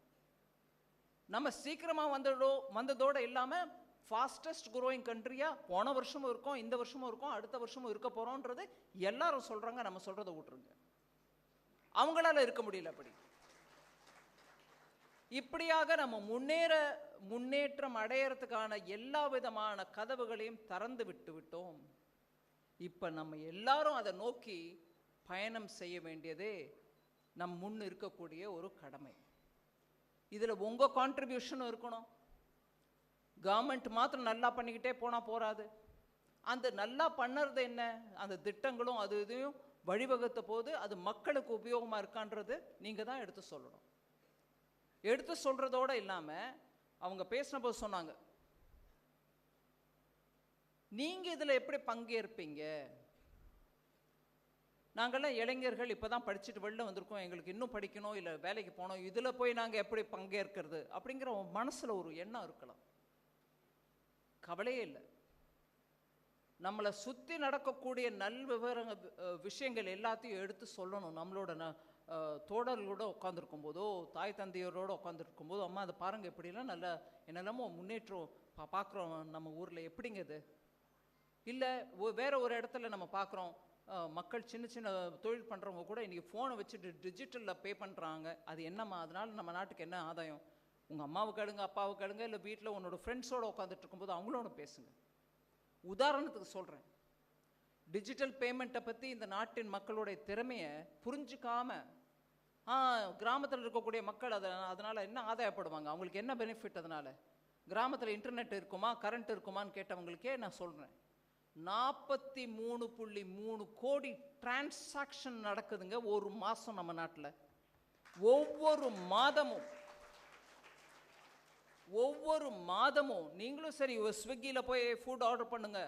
நம்ம சீக்கிரமாக வந்ததோடு இல்லாமல் ஃபாஸ்டஸ்ட் க்ரோயிங் கண்ட்ரியா போன வருஷமும் இருக்கும், இந்த வருஷமும் இருக்கும், அடுத்த வருஷமும் இருக்க போகிறோன்றது எல்லாரும் சொல்கிறாங்க. நம்ம சொல்கிறத விட்டுருங்க. அவங்களால இருக்க முடியல. அப்படி இப்படியாக நம்ம முன்னேற்றம் அடையறதுக்கான எல்லா விதமான கதவுகளையும் திறந்து விட்டோம். இப்போ நம்ம எல்லாரும் அதை நோக்கி பயணம் செய்ய வேண்டியதே நம் முன் இருக்கக்கூடிய ஒரு கடமை. இதில் உங்கள் கான்ட்ரிபியூஷனும் இருக்கணும். கவர்மெண்ட் மாத்திரம் நல்லா பண்ணிக்கிட்டே போனால் போகாது. அந்த நல்லா பண்ணுறது என்ன, அந்த திட்டங்களும் அது இதையும் வழிவகுத்த போது அது மக்களுக்கு உபயோகமாக இருக்கான்றது நீங்கள் தான் எடுத்து சொல்லணும். எடுத்து சொல்கிறதோடு இல்லாமல் அவங்க பேசின போது சொன்னாங்க, நீங்கள் இதில் எப்படி பங்கேற்பீங்க? நாங்கள்லாம் இளைஞர்கள் இப்போ தான் படிச்சுட்டு வெளில வந்திருக்கோம், எங்களுக்கு இன்னும் படிக்கணும், இல்லை வேலைக்கு போகணும், இதில் போய் நாங்கள் எப்படி பங்கேற்கிறது அப்படிங்கிற மனசில் ஒரு எண்ணம் இருக்கலாம். கவலையே இல்லை. நம்மளை சுற்றி நடக்கக்கூடிய விஷயங்கள் எல்லாத்தையும் எடுத்து சொல்லணும். நம்மளோட தோழர்களோட உட்காந்துருக்கும் போதோ, தாய் தந்தையரோடு உட்காந்துருக்கும் போதோ, அம்மா அதை பாருங்கள், எப்படிலாம் நல்லா என்னெல்லாமோ முன்னேற்றம் பார்க்குறோம் நம்ம ஊரில், எப்படிங்க இது? இல்லை வேறு ஒரு இடத்துல நம்ம பார்க்குறோம், மக்கள் சின்ன சின்ன தொழில் பண்ணுறவங்க கூட இன்றைக்கி ஃபோனை வச்சுட்டு டிஜிட்டலில் பே பண்ணுறாங்க. அது என்னம்மா, அதனால் நம்ம நாட்டுக்கு என்ன ஆதாயம்? உங்கள் அம்மாவுக்கு அழுங்க, அப்பாவுக்கு அழுங்க, இல்லை வீட்டில் உன்னோட ஃப்ரெண்ட்ஸோடு உட்காந்துட்டு இருக்கும்போது அவங்களோட பேசுங்க. உதாரணத்துக்கு சொல்கிறேன், டிஜிட்டல் பேமெண்ட்டை பற்றி இந்த நாட்டின் மக்களுடைய திறமையை புரிஞ்சிக்காம கிராமத்தில் இருக்கக்கூடிய மக்கள் அதனால் என்ன ஆதாயப்படுவாங்க, அவங்களுக்கு என்ன பெனிஃபிட், அதனால் கிராமத்தில் இன்டர்நெட் இருக்குமா, கரண்ட் இருக்குமான்னு கேட்டவங்களுக்கே நான் சொல்கிறேன், 43.3 கோடி டிரான்சாக்ஷன் நடக்குதுங்க ஒரு மாதம் நம்ம நாட்டில். ஒவ்வொரு மாதமும் நீங்களும் சரி ஸ்விக்கியில் போய் ஃபுட் ஆர்டர் பண்ணுங்க,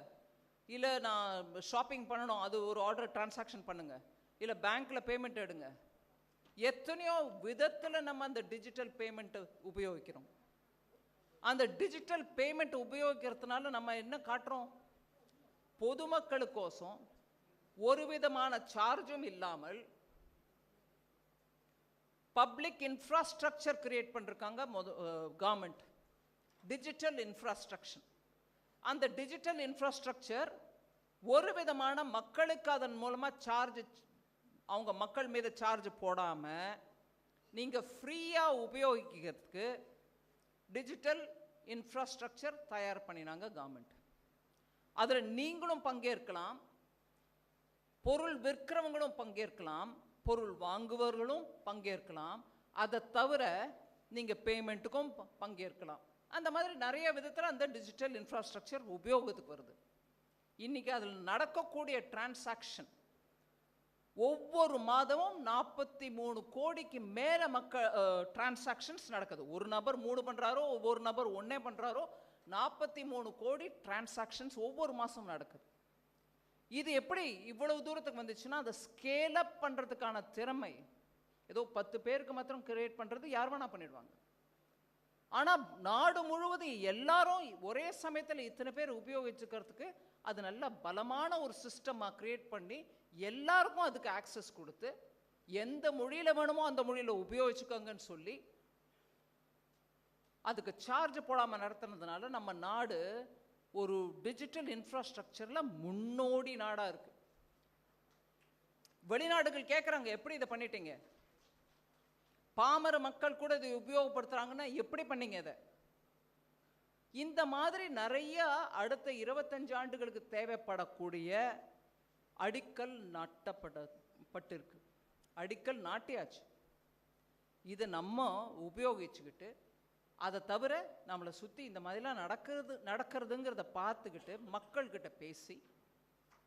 இல்லை நான் ஷாப்பிங் பண்ணணும் அது ஒரு ஆர்டர் டிரான்சாக்ஷன் பண்ணுங்க, இல்லை பேங்க்கில் பேமெண்ட் எடுங்க. எத்தனையோ விதத்தில் நம்ம அந்த டிஜிட்டல் பேமெண்ட்டை உபயோகிக்கிறோம். அந்த டிஜிட்டல் பேமெண்ட் உபயோகிக்கிறதுனால நம்ம என்ன காட்டுறோம்? பொதுமக்களுக்கோசம் ஒரு விதமான சார்ஜும் இல்லாமல் பப்ளிக் இன்ஃப்ராஸ்ட்ரக்சர் கிரியேட் பண்ணிருக்காங்க கவர்மெண்ட். Digital infrastructure. அந்த டிஜிட்டல் இன்ஃப்ராஸ்ட்ரக்சர் ஒரு விதமான மக்களுக்கு அதன் மூலமாக சார்ஜ், அவங்க மக்கள் மீது சார்ஜ் போடாமல் நீங்கள் ஃப்ரீயாக உபயோகிக்கிறதுக்கு டிஜிட்டல் இன்ஃப்ராஸ்ட்ரக்சர் தயார் பண்ணினாங்க கவர்மெண்ட். அதில் நீங்களும் பங்கேற்கலாம், பொருள் விற்கிறவங்களும் பங்கேற்கலாம், பொருள் வாங்குவர்களும் பங்கேற்கலாம். அதை தவிர நீங்கள் பேமெண்ட்டுக்கும் பங்கேற்கலாம். அந்த மாதிரி நிறைய விதத்தில் அந்த டிஜிட்டல் இன்ஃப்ராஸ்ட்ரக்சர் உபயோகத்துக்கு வருது. இன்றைக்கி அதில் நடக்கக்கூடிய டிரான்சாக்ஷன் ஒவ்வொரு மாதமும் 43 கோடிக்கு மேலே டிரான்சாக்ஷன்ஸ் நடக்குது. ஒரு நபர் 3 பண்ணுறாரோ, ஒவ்வொரு நபர் 1 பண்ணுறாரோ, 43 கோடி டிரான்சாக்ஷன்ஸ் ஒவ்வொரு மாதம் நடக்குது. இது எப்படி இவ்வளவு தூரத்துக்கு வந்துச்சுன்னா, அதை ஸ்கேல் அப் பண்ணுறதுக்கான திறமை ஏதோ 10 பேருக்கு மாத்திரம் கிரியேட் பண்ணுறது யார் வேணா பண்ணிடுவாங்க. ஆனால் நாடு முழுவதும் எல்லாரும் ஒரே சமயத்தில் இத்தனை பேர் உபயோகிச்சுக்கிறதுக்கு அது நல்ல பலமான ஒரு சிஸ்டமாக கிரியேட் பண்ணி எல்லாருக்கும் அதுக்கு ஆக்சஸ் கொடுத்து எந்த மொழியில் வேணுமோ அந்த மொழியில் உபயோகிச்சுக்கோங்கன்னு சொல்லி அதுக்கு சார்ஜ் போடாமல் நடத்துனதுனால நம்ம நாடு ஒரு டிஜிட்டல் இன்ஃப்ராஸ்ட்ரக்சரில் முன்னோடி நாடாக இருக்கு. வெளிநாடுகள் கேட்குறாங்க, எப்படி இதை பண்ணிட்டீங்க? பாமர மக்கள் கூட இதை உபயோகப்படுத்துறாங்கன்னா எப்படி பண்ணீங்க இதை? இந்த மாதிரி நிறைய அடுத்த 25 ஆண்டுகளுக்கு தேவைப்படக்கூடிய அடிக்கல் நாட்டப்பட்டிருக்கு. அடிக்கல் நாட்டியாச்சு. இதை நம்ம உபயோகிச்சுக்கிட்டு அதை தவிர நம்மளை சுற்றி இந்த மாதிரிலாம் நடக்கிறதுங்கிறத பார்த்துக்கிட்டு மக்கள்கிட்ட பேசி,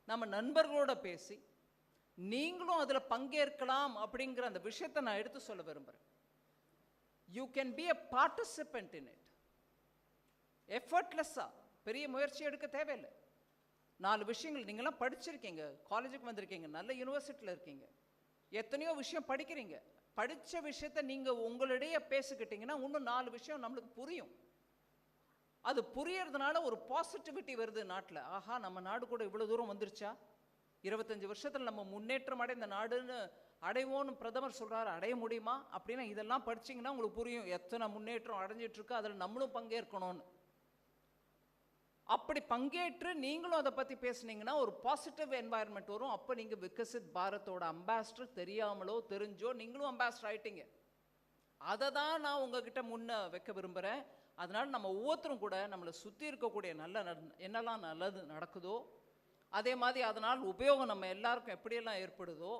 நம்ம நண்பர்களோட பேசி, நீங்களும் அதில் பங்கேற்கலாம் அப்படிங்கிற அந்த விஷயத்தை நான் எடுத்து சொல்ல விரும்புகிறேன். You can be a participant in it. எஃபர்ட்லெஸ்ஸாக பெரிய முயற்சி எடுக்க தேவையில்லை. 4 விஷயங்கள் நீங்களாம் படிச்சிருக்கீங்க, காலேஜுக்கு வந்திருக்கீங்க, நல்ல யூனிவர்சிட்டியில் இருக்கீங்க, எத்தனையோ விஷயம் படிக்கிறீங்க. படித்த விஷயத்தை நீங்கள் உங்களிடையே பேசிக்கிட்டீங்கன்னா இன்னும் 4 விஷயம் நம்மளுக்கு புரியும். அது புரியறதுனால ஒரு பாசிட்டிவிட்டி வருது நாட்டில். ஆஹா, நம்ம நாடு கூட இவ்வளோ தூரம் வந்துருச்சா, 25 வருஷத்தில் நம்ம முன்னேற்றம் அடைந்த நாடுன்னு அடைவோன்னு பிரதமர் சொல்கிறாரு, அடைய முடியுமா அப்படின்னா இதெல்லாம் படிச்சிங்கன்னா உங்களுக்கு புரியும் எத்தனை முன்னேற்றம் அடைஞ்சிட்ருக்கு, அதில் நம்மளும் பங்கேற்கணும்னு. அப்படி பங்கேற்று நீங்களும் அதை பற்றி பேசுனீங்கன்னா ஒரு பாசிட்டிவ் என்வாயர்மெண்ட் வரும். அப்போ நீங்கள் விகசித் பாரத்தோட அம்பாஸ்டர் தெரியாமலோ தெரிஞ்சோ நீங்களும் அம்பாஸ்டர் ஆயிட்டீங்க. அதை தான் நான் உங்ககிட்ட முன்ன வைக்க விரும்புகிறேன். அதனால் நம்ம ஒவ்வொருத்தரும் கூட நம்மளை சுற்றி இருக்கக்கூடிய என்னெல்லாம் நல்லது நடக்குதோ, அதே மாதிரி அதனால் உபயோகம் நம்ம எல்லாருக்கும் எப்படியெல்லாம் ஏற்படுதோ,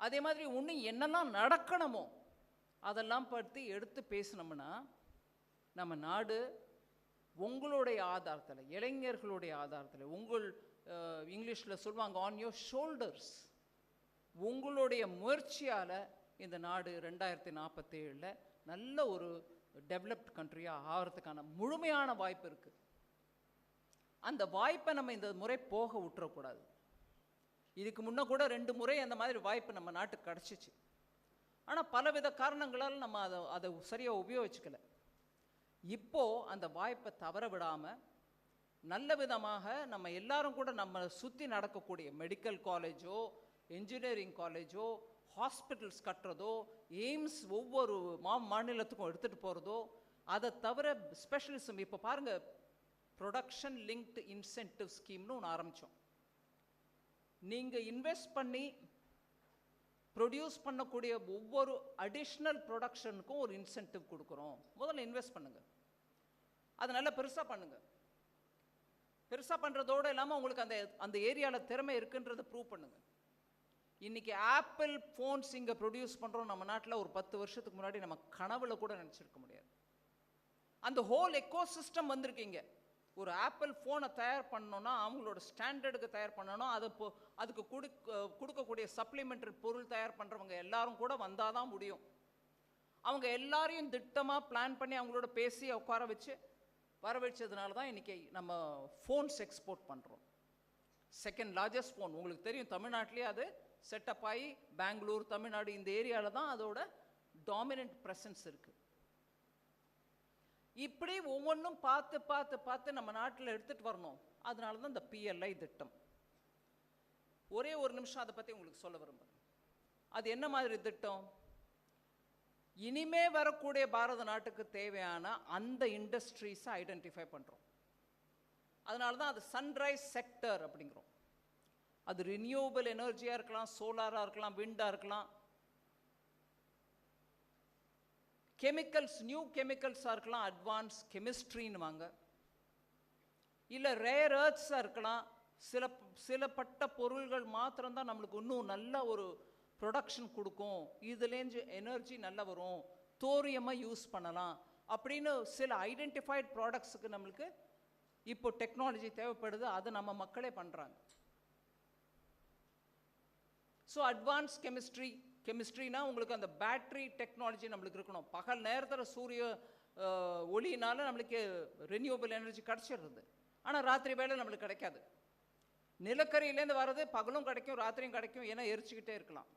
அதே மாதிரி இன்னும் என்னெல்லாம் நடக்கணுமோ அதெல்லாம் பற்றி எடுத்து பேசினோம்னா நம்ம நாடு உங்களுடைய ஆதாரத்தில், இளைஞர்களுடைய ஆதாரத்தில், இங்கிலீஷில் சொல்லுவாங்க ஆன் யோர் ஷோல்டர்ஸ், உங்களுடைய முயற்சியால் இந்த நாடு 2047 நல்ல ஒரு டெவலப்ட் கண்ட்ரியாக ஆகிறதுக்கான முழுமையான வாய்ப்பு இருக்குது. அந்த வாய்ப்பை நம்ம இந்த முறை போக விட்டுறக்கூடாது. இதுக்கு முன்ன கூட 2 முறை அந்த மாதிரி வாய்ப்பு நம்ம நாட்டுக்கு கிடச்சிச்சு. ஆனால் பலவித காரணங்களால் நம்ம அதை சரியாக உபயோகிச்சுக்கல. இப்போது அந்த வாய்ப்பை தவற விடாமல் நல்ல விதமாக நம்ம எல்லாரும் கூட நம்ம சுற்றி நடக்கக்கூடிய மெடிக்கல் காலேஜோ, இன்ஜினியரிங் காலேஜோ, ஹாஸ்பிட்டல்ஸ் கட்டுறதோ, எய்ம்ஸ் ஒவ்வொரு மாநிலத்துக்கும் எடுத்துகிட்டு போகிறதோ, அதை தவிர ஸ்பெஷலிசம் இப்போ பாருங்கள், ப்ரொடக்ஷன் லிங்க்டு இன்சென்டிவ் ஸ்கீம்னு ஒன்று ஆரம்பித்தோம். நீங்கள் இன்வெஸ்ட் பண்ணி ப்ரொடியூஸ் பண்ணக்கூடிய ஒவ்வொரு அடிஷ்னல் ப்ரொடக்ஷனுக்கும் ஒரு இன்சென்டிவ் கொடுக்குறோம். முதல்ல இன்வெஸ்ட் பண்ணுங்கள், அது நல்லா பெருசாக பண்ணுங்கள். பெருசாக பண்ணுறதோடு இல்லாமல் உங்களுக்கு அந்த ஏரியாவில் திறமை இருக்குன்றதை ப்ரூவ் பண்ணுங்கள். இன்றைக்கி ஆப்பிள் ஃபோன்ஸ் இங்கே ப்ரொடியூஸ் பண்ணுறோம் நம்ம நாட்டில், ஒரு 10 வருஷத்துக்கு முன்னாடி நம்ம கனவுல கூட நினச்சிருக்க முடியாது. அந்த ஹோல் எக்கோ சிஸ்டம் வந்திருக்கீங்க. ஒரு ஆப்பிள் ஃபோனை தயார் பண்ணோன்னா அவங்களோட ஸ்டாண்டர்டுக்கு தயார் பண்ணணும். அதுக்கு கொடுக்கக்கூடிய சப்ளிமெண்ட்ரி பொருள் தயார் பண்ணுறவங்க எல்லாரும் கூட வந்தால் தான் முடியும். அவங்க எல்லாரையும் திட்டமாக பிளான் பண்ணி அவங்களோட பேசி உட்கார வச்சு வர வச்சதுனால தான் இன்றைக்கி நம்ம ஃபோன்ஸ் எக்ஸ்போர்ட் பண்ணுறோம். செகண்ட் லார்ஜஸ்ட் ஃபோன் உங்களுக்கு தெரியும், தமிழ்நாட்டிலே அது செட்டப் ஆகி பெங்களூர், தமிழ்நாடு இந்த ஏரியாவில் தான் அதோட டாமினன்ட் ப்ரெசன்ஸ் இருக்குது. இப்படி ஒவ்வொன்றும் பார்த்து பார்த்து பார்த்து நம்ம நாட்டில் எடுத்துகிட்டு வரணும். அதனால தான் இந்த PLI திட்டம். ஒரே ஒரு நிமிஷம் அதை பற்றி உங்களுக்கு சொல்ல விரும்புகிறேன். அது என்ன மாதிரி திட்டம்? இனிமே வரக்கூடிய பாரத நாட்டுக்கு தேவையான அந்த இண்டஸ்ட்ரீஸை ஐடென்டிஃபை பண்ணுறோம். அதனால தான் அது சன்ரைஸ் செக்டர் அப்படிங்கிறோம். அது ரினியூவபிள் எனர்ஜியாக இருக்கலாம், சோலாராக இருக்கலாம், விண்டாக இருக்கலாம், கெமிக்கல்ஸ், நியூ கெமிக்கல்ஸாக இருக்கலாம், அட்வான்ஸ் கெமிஸ்ட்ரின்னு வாங்க, இல்லை ரேர் எர்த்ஸாக இருக்கலாம். சில பட்ட பொருள்கள் மாத்திரம்தான் நம்மளுக்கு இன்னும் நல்ல ஒரு ப்ரொடக்ஷன் கொடுக்கும், இதுலேருந்து எனர்ஜி நல்லா வரும், தோரியமாக யூஸ் பண்ணலாம் அப்படின்னு சில ஐடென்டிஃபைட் ப்ராடக்ட்ஸுக்கு நம்மளுக்கு இப்போ டெக்னாலஜி தேவைப்படுது. அது நம்ம மக்களே பண்ணுறாங்க. ஸோ அட்வான்ஸ் கெமிஸ்ட்ரினா உங்களுக்கு அந்த பேட்ரி டெக்னாலஜி நம்மளுக்கு இருக்கணும். பகல் நேரத்தில் சூரிய ஒளியினால நம்மளுக்கு ரினியூவபிள் எனர்ஜி கிடச்சிடுறது. ஆனால் ராத்திரி வேலை நம்மளுக்கு கிடைக்காது. நிலக்கரியிலேருந்து வர்றது பகலும் கிடைக்கும், ராத்திரியும் கிடைக்கும், ஏன்னா எரிச்சுக்கிட்டே இருக்கலாம்.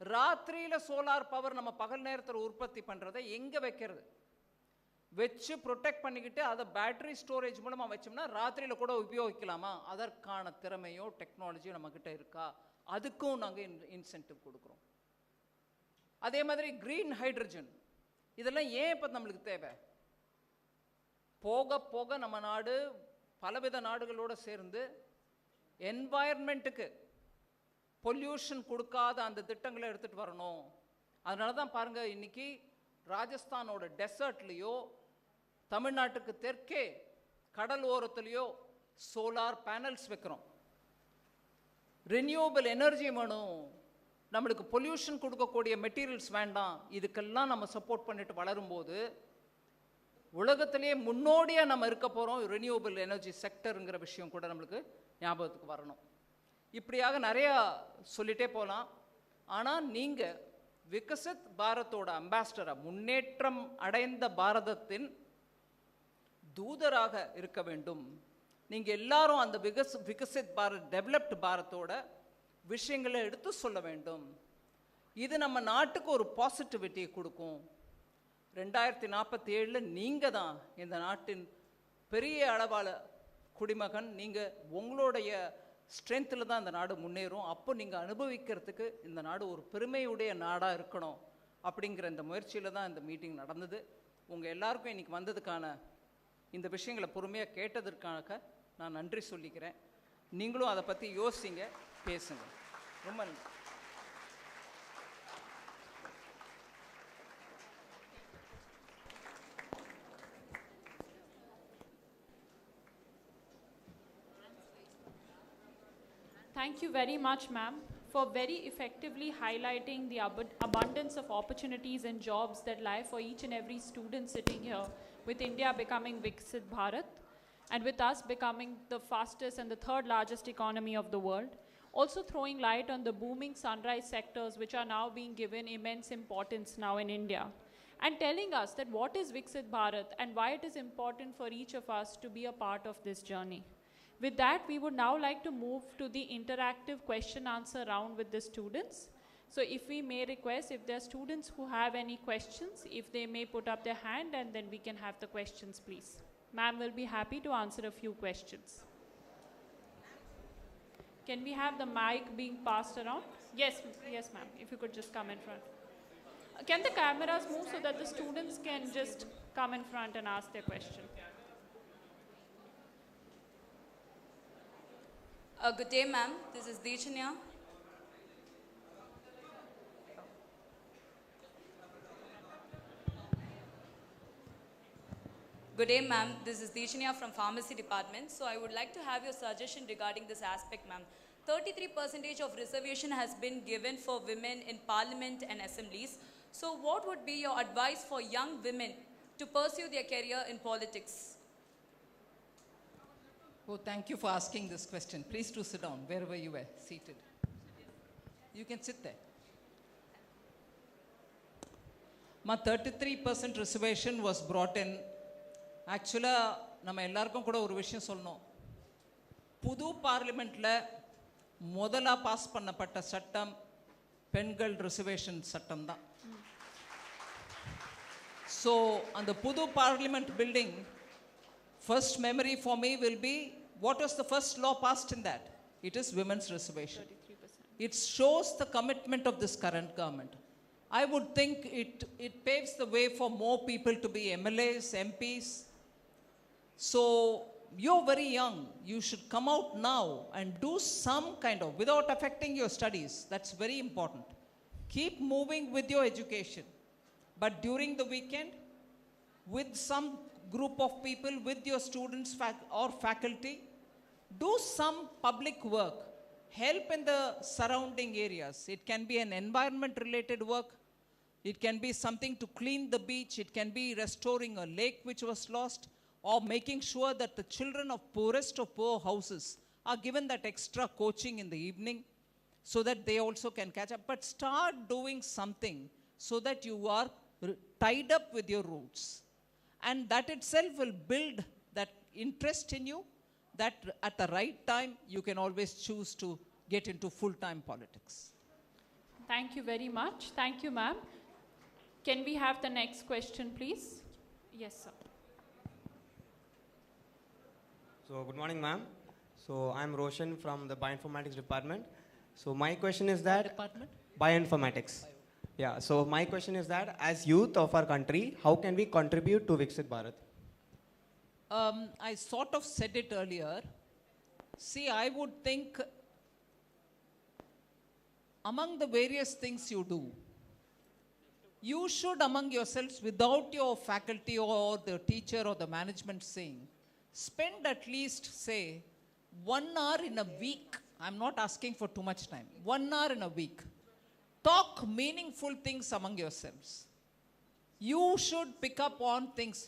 ராத்திரியில் சோலார் பவர் நம்ம பகல் நேரத்தில் உற்பத்தி பண்ணுறதை எங்கே வைக்கிறது? வச்சு ப்ரொடெக்ட் பண்ணிக்கிட்டு அதை பேட்டரி ஸ்டோரேஜ் மூலமாக வச்சோம்னா ராத்திரியில் கூட உபயோகிக்கலாமா? அதற்கான திறமையோ டெக்னாலஜியோ நம்மக்கிட்ட இருக்கா? அதுக்கும் நாங்கள் இன்சென்டிவ் கொடுக்குறோம். அதே மாதிரி க்ரீன் ஹைட்ரஜன், இதெல்லாம் ஏன் இப்போ நம்மளுக்கு தேவை? போக போக நம்ம நாடு பலவித நாடுகளோடு சேர்ந்து என்வாயர்மெண்ட்டுக்கு பொல்யூஷன் கொடுக்காத அந்த திட்டங்களை எடுத்துகிட்டு வரணும். அதனால தான் பாருங்கள், இன்றைக்கி ராஜஸ்தானோட டெசர்ட்லேயோ தமிழ்நாட்டுக்கு தெற்கே கடல் ஓரத்துலேயோ சோலார் பேனல்ஸ் வைக்கிறோம். ரினியூவபிள் எனர்ஜி வேணும், நம்மளுக்கு பொல்யூஷன் கொடுக்கக்கூடிய மெட்டீரியல்ஸ் வேண்டாம். இதுக்கெல்லாம் நம்ம சப்போர்ட் பண்ணிட்டு வளரும்போது உலகத்திலேயே முன்னோடியாக நம்ம இருக்க போகிறோம். ரினியூவபிள் எனர்ஜி செக்டருங்கிற விஷயம் கூட நம்மளுக்கு ஞாபகத்துக்கு வரணும். இப்படியாக நிறையா சொல்லிட்டே போகலாம். ஆனால் நீங்கள் விகசித் பாரத்தோட அம்பாஸ்டராக, முன்னேற்றம் அடைந்த பாரதத்தின் தூதராக இருக்க வேண்டும். நீங்கள் எல்லாரும் அந்த விகசித் பாரத், டெவலப்டு பாரத்தோட விஷயங்களை எடுத்து சொல்ல வேண்டும். இது நம்ம நாட்டுக்கு ஒரு பாசிட்டிவிட்டியை கொடுக்கும். 2047 நீங்கள் தான் இந்த நாட்டின் பெரிய அளவால் குடிமகன். நீங்கள் உங்களுடைய ஸ்ட்ரென்த்தில் தான் இந்த நாடு முன்னேறும். அப்போ நீங்கள் அனுபவிக்கிறதுக்கு இந்த நாடு ஒரு பெருமையுடைய நாடாக இருக்கணும். அப்படிங்கிற இந்த முயற்சியில் தான் இந்த மீட்டிங் நடந்தது. உங்கள் எல்லாருக்கும் இன்றைக்கி வந்ததுக்கான இந்த விஷயங்களை பொறுமையாக கேட்டதற்காக நான் நன்றி சொல்லிக்கிறேன். நீங்களும் அதை பற்றி யோசிங்க, பேசுங்க. ரொம்ப நன்றி. Thank you very much, ma'am, for very effectively highlighting the abundance of opportunities and jobs that lie for each and every student sitting here, with India becoming Viksit Bharat and with us becoming the fastest and the third largest economy of the world. Also throwing light on the booming sunrise sectors which are now being given immense importance now in India. And telling us that what is Viksit Bharat and why it is important for each of us to be a part of this journey. With that, we would now like to move to the interactive question-answer round with the students. So if we may request, if there are students who have any questions, if they may put up their hand and then we can have the questions, please. Ma'am will be happy to answer a few questions. Can we have the mic being passed around? Yes, yes, ma'am. If you could just come in front. Can the cameras move so that the students can just come in front and ask their question? Good day, ma'am. This is Dechanya. Good day, ma'am. This is Dechanya from Pharmacy Department. So I would like to have your suggestion regarding this aspect, ma'am. 33% of reservation has been given for women in parliament and assemblies. So what would be your advice for young women to pursue their career in politics? Oh, thank you for asking this question. Please do sit down wherever you were seated. You can sit there. My 33% reservation was brought in. Actually, நம்ம எல்லாருக்கும் கூட ஒரு விஷயம் சொல்லணும். புது பார்லிமெண்ட்ல முதலா pass பண்ணப்பட்ட சட்டம் பெண்கள் ரிசர்வேஷன் சட்டம் தான். So, அந்த புது parliament building, first memory for me will be, what was the first law passed in that? It is women's reservation. 33%. It shows the commitment of this current government. I would think it paves the way for more people to be MLAs, MPs. So, you're very young. You should come out now and do some kind of, without affecting your studies. That's very important. Keep moving with your education. But during the weekend, with some group of people, with your students or faculty, do some public work. Help in the surrounding areas. It can be an environment related work. It can be something to clean the beach. It can be restoring a lake which was lost, or making sure that the children of poorest of poor houses are given that extra coaching in the evening so that they also can catch up. But start doing something so that you are tied up with your roots. And that itself will build that interest in you, that at the right time you can always choose to get into full-time politics. Thank you very much. Thank you, ma'am. Can we have the next question, please? Yes, sir. So, good morning, ma'am. So, I'm Roshan from the Bioinformatics department. So, my question is that... Department? Bioinformatics. Yeah, so my question is that as youth of our country, how can we contribute to Viksit Bharat? I sort of said it earlier. See, I would think among the various things you do, you should among yourselves, without your faculty or the teacher or the management saying, spend at least, say, 1 hour in a week. I'm not asking for too much time. 1 hour in a week. Talk meaningful things among yourselves. You should pick up on things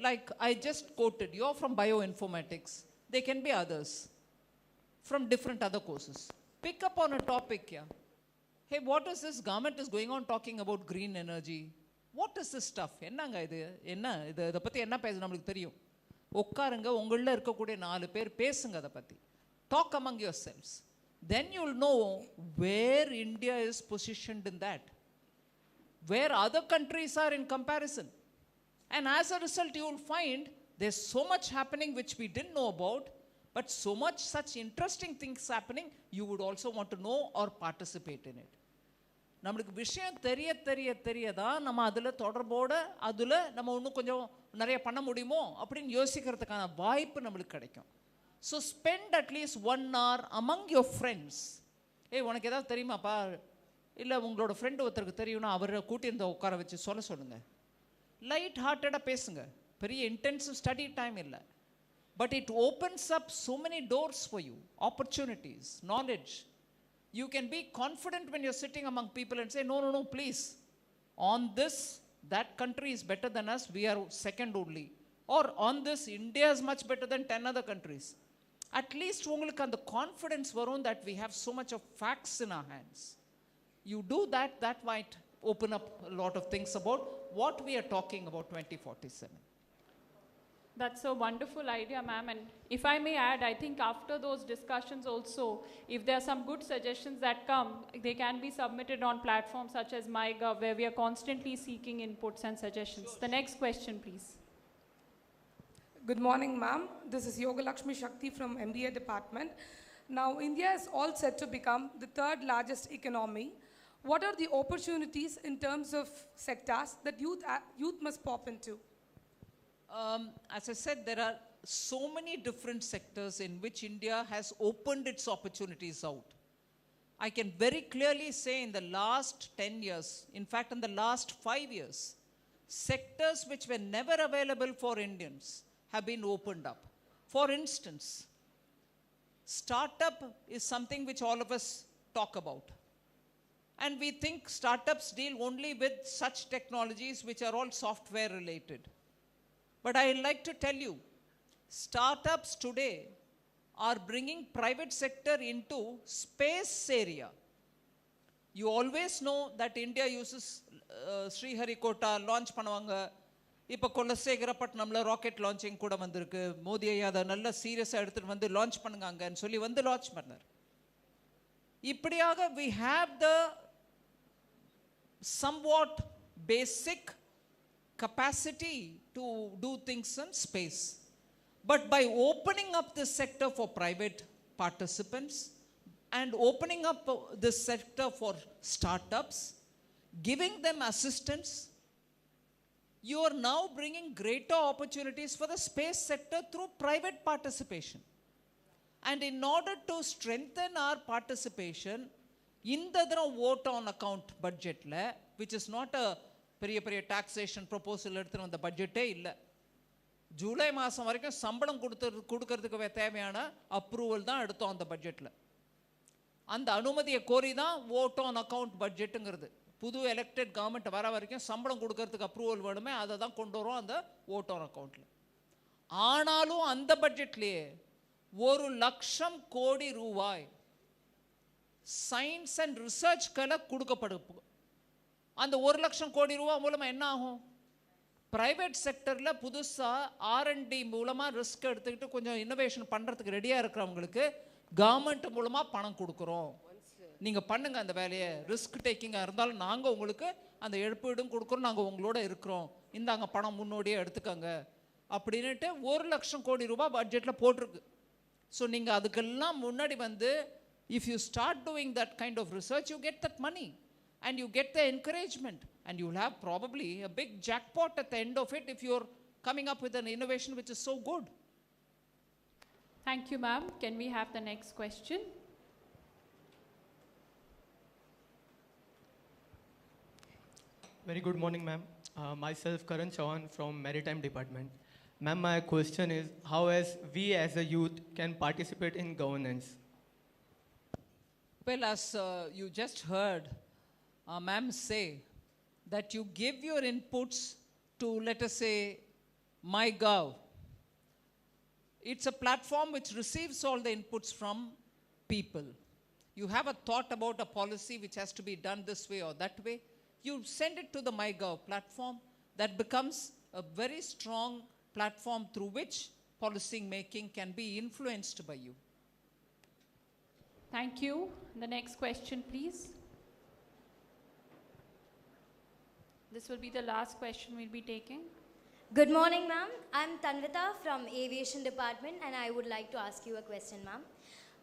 like I just quoted. You're from bioinformatics. There can be others from different other courses. Pick up on a topic here. Hey, what is this government is going on talking about green energy? What is this stuff? என்னங்க இது என்ன இதை பற்றி என்ன பேச நம்மளுக்கு தெரியும். உட்காருங்க, உங்களில் இருக்கக்கூடிய 4 பேர் பேசுங்க அதை பற்றி. Talk among yourselves. Then you'll know where India is positioned in that, where other countries are in comparison. And as a result, you will find there's so much happening which we didn't know about, but so much such interesting things happening, you would also want to know or participate in it. நம்மளுக்கு விஷயம் தெரிய தான் நம்ம அதில் தொடர்போடு அதில் நம்ம இன்னும் கொஞ்சம் நிறைய பண்ண முடியுமோ அப்படின்னு யோசிக்கிறதுக்கான வாய்ப்பு நம்மளுக்கு கிடைக்கும். So spend at least 1 hour among your friends. உனக்கு ஏதாவது தெரியுமாப்பா, இல்லை உங்களோட ஃப்ரெண்டு ஒருத்தருக்கு தெரியும்னா அவரை கூட்டியிருந்த உட்கார வச்சு சொல்லுங்கள். லைட் ஹார்ட்டடாக பேசுங்க, பெரிய இன்டென்சிவ் ஸ்டடி டைம் இல்லை. But it opens up so many doors for you, opportunities, knowledge. You can be confident when you're sitting among people and say, no, please. On this, that country is better than us, we are second only. Or on this, India is much better than 10 other countries. At least உங்களுக்கு அந்த confidence வரும் that we have so much of facts in our hands. You do that, that might open up a lot of things about what we are talking about 2047. That's a wonderful idea, ma'am. And if I may add, I think after those discussions also, if there are some good suggestions that come, they can be submitted on platforms such as MyGov, where we are constantly seeking inputs and suggestions. The next question, please. Good morning, ma'am. This is Yogalakshmi Shakti from MBA department. Now, India is all set to become the 3rd largest economy. What are the opportunities in terms of sectors that youth must pop into? As I said, there are so many different sectors in which India has opened its opportunities out. I can very clearly say in the last 10 years, in fact in the last 5 years, sectors which were never available for Indians have been opened up. For instance, startup is something which all of us talk about. And we think startups deal only with such technologies which are all software related. But I like to tell you, startups today are bringing private sector into space area. You always know that India uses Sriharikota launch பண்ணுவாங்க. இப்போ கொல்லசேகரப்பட்டினம்ல rocket launching கூட வந்திருக்கு. மோடி ஐயா அதை நல்லா சீரியஸாக எடுத்துகிட்டு வந்து லான்ச் பண்ணுங்கன்னு சொல்லி வந்து லான்ச் பண்ணார். இப்படியாக we have the somewhat basic capacity to do things in space. But by opening up this sector for private participants and opening up this sector for startups, giving them assistance, you are now bringing greater opportunities for the space sector through private participation. And in order to strengthen our participation in the vote on account budget, which is not a பெரிய taxation proposal எடுத்துன்னு வந்த பட்ஜெட்டே இல்லை. ஜூலை மாதம் வரைக்கும் சம்பளம் கொடுக்கறதுக்கு தேவையான approval தான் எடுத்தோம் அந்த பட்ஜெட்டில். அந்த அனுமதியை கோரி தான் ஓட் ஆன் அக்கௌண்ட் பட்ஜெட்டுங்கிறது. புது எலெக்டட் கவர்மெண்ட் வர வரைக்கும் சம்பளம் கொடுக்கறதுக்கு அப்ரூவல் வேணுமே, அதை தான் கொண்டு வரோம் அந்த ஓட் ஆன் அக்கௌண்ட்டில். ஆனாலும் அந்த பட்ஜெட்லேயே 1,00,000 கோடி ரூபாய் சயின்ஸ் அண்ட் ரிசர்ச்க்கெல்லாம் கொடுக்கப்படும். அந்த 1,00,000 கோடி ரூபா மூலமாக என்ன ஆகும்? ப்ரைவேட் செக்டரில் புதுசாக R&D மூலமாக ரிஸ்க் எடுத்துக்கிட்டு கொஞ்சம் இன்னோவேஷன் பண்ணுறதுக்கு ரெடியாக இருக்கிறவங்களுக்கு கவர்மெண்ட் மூலமாக பணம் கொடுக்குறோம். நீங்கள் பண்ணுங்கள் அந்த வேலையை, ரிஸ்க் டேக்கிங்காக இருந்தாலும் நாங்கள் உங்களுக்கு அந்த இழப்பீடும் கொடுக்குறோம், நாங்கள் உங்களோட இருக்கிறோம், இந்தாங்க பணம் முன்னோடியே எடுத்துக்கோங்க அப்படின்ட்டு 1,00,000 கோடி ரூபாய் பட்ஜெட்டில் போட்டிருக்கு. ஸோ நீங்கள் அதுக்கெல்லாம் முன்னாடி வந்து if you start doing that kind of research you get that money. And you get the encouragement, and you'll have probably a big jackpot at the end of it if you're coming up with an innovation which is so good. Thank you, ma'am. Can we have the next question? Very good morning, ma'am. Myself, Karan Chauhan from Maritime Department. Ma'am, my question is, how as we as a youth can participate in governance? Well, as you just heard ma'am say, that you give your inputs to, let us say, MyGov. It's a platform which receives all the inputs from people. You have a thought about a policy which has to be done this way or that way, you send it to the MyGov platform. That becomes a very strong platform through which policy making can be influenced by you. Thank you. The next question, please. This will be the last question we'll be taking. Good morning, ma'am. I'm Tanvita from Aviation Department, and I would like to ask you a question, ma'am.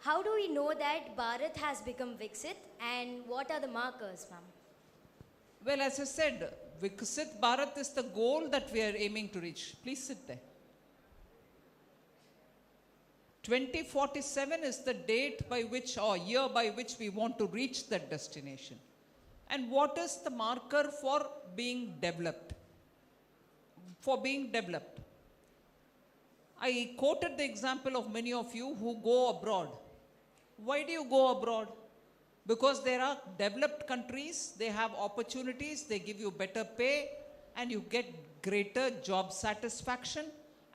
How do we know that Bharat has become Viksit, and what are the markers, ma'am? Well, as I said, Viksit Bharat is the goal that we are aiming to reach. Please sit there. 2047 is the date by which, or year by which we want to reach that destination. And what is the marker for being developed? For being developed. I quoted the example of many of you who go abroad. Why do you go abroad? Because there are developed countries, they have opportunities, they give you better pay, and you get greater job satisfaction,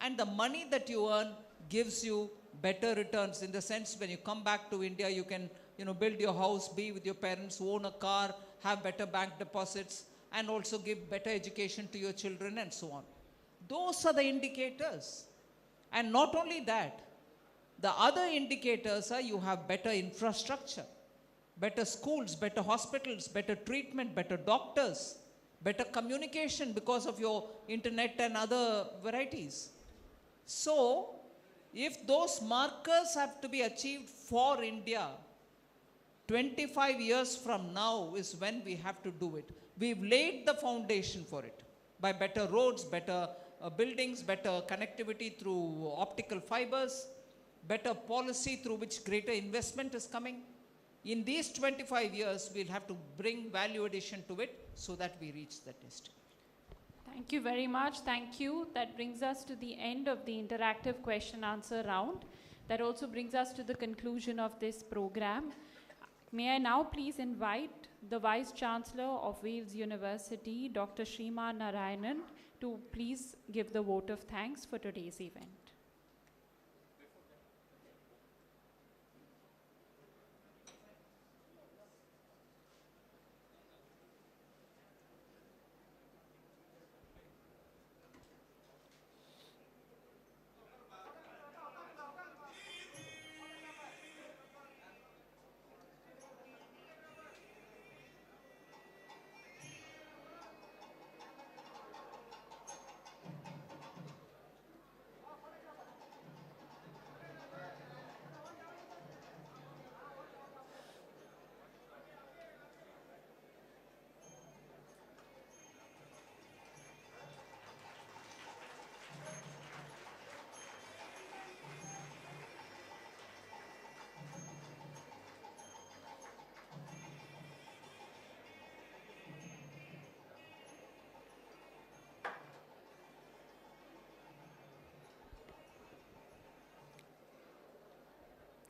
and the money that you earn gives you better returns, in the sense when you come back to India, you can build your house, be with your parents, own a car, have better bank deposits, and also give better education to your children and so on. Those are the indicators. And not only that, the other indicators are you have better infrastructure, better schools, better hospitals, better treatment, better doctors, better communication because of your internet and other varieties. So, if those markers have to be achieved for India, 25 years from now is when we have to do it. We've laid the foundation for it by better roads, better buildings, better connectivity through optical fibers, better policy through which greater investment is coming. In these 25 years, we'll have to bring value addition to it so that we reach that destination. Thank you very much. Thank you. That brings us to the end of the interactive question answer round. That also brings us to the conclusion of this program. May I now please invite the Vice Chancellor of Wales University, Dr. Shrima Narayanan, to please give the vote of thanks for today's event.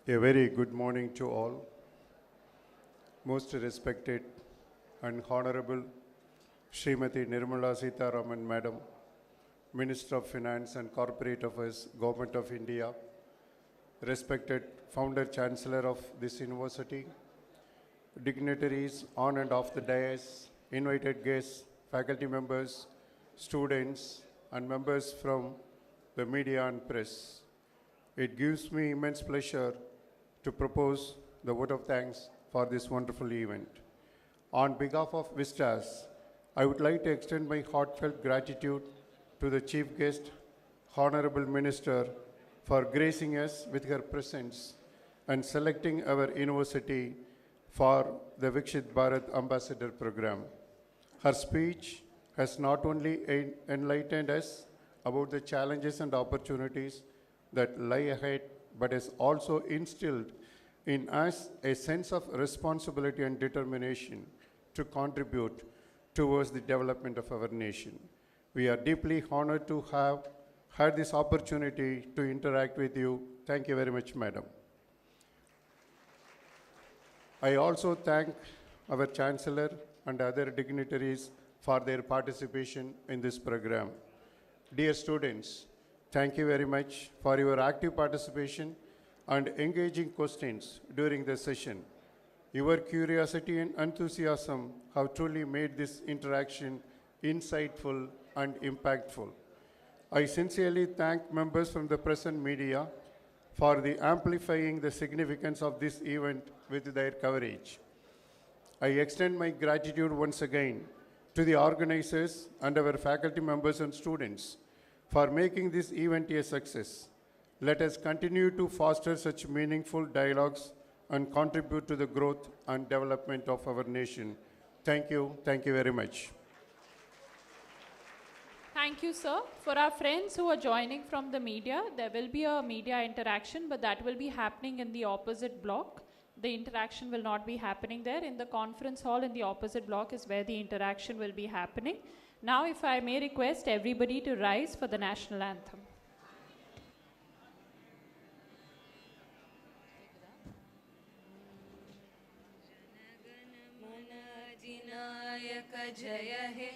A very good morning to all. Most respected and Honorable Srimati Nirmala Sitharaman Madam, Minister of Finance and Corporate Affairs, Government of India, respected Founder Chancellor of this university, dignitaries on and off the dais, invited guests, faculty members, students, and members from the media and press. It gives me immense pleasure to propose the vote of thanks for this wonderful event. On behalf of Vistas, I would like to extend my heartfelt gratitude to the Chief Guest, Honorable Minister, for gracing us with her presence and selecting our university for the Viksit Bharat Ambassador Program. Her speech has not only enlightened us about the challenges and opportunities that lie ahead, but has also instilled in us a sense of responsibility and determination to contribute towards the development of our nation. We are deeply honored to have had this opportunity to interact with you. Thank you very much, Madam. I also thank our Chancellor and other dignitaries for their participation in this program. Dear students, thank you very much for your active participation and engaging questions during the session. Your curiosity and enthusiasm have truly made this interaction insightful and impactful. I sincerely thank members from the press and media for amplifying the significance of this event with their coverage. I extend my gratitude once again to the organizers and our faculty members and students for making this event a success. Let us continue to foster such meaningful dialogues and contribute to the growth and development of our nation. Thank you. Thank you very much. Thank you, sir. For our friends who are joining from the media, there will be a media interaction, but that will be happening in the opposite block. The interaction will not be happening there. In the conference hall in the opposite block is where the interaction will be happening. Now, if I may request everybody to rise for the national anthem. जनगणमनाधिनायक जय हे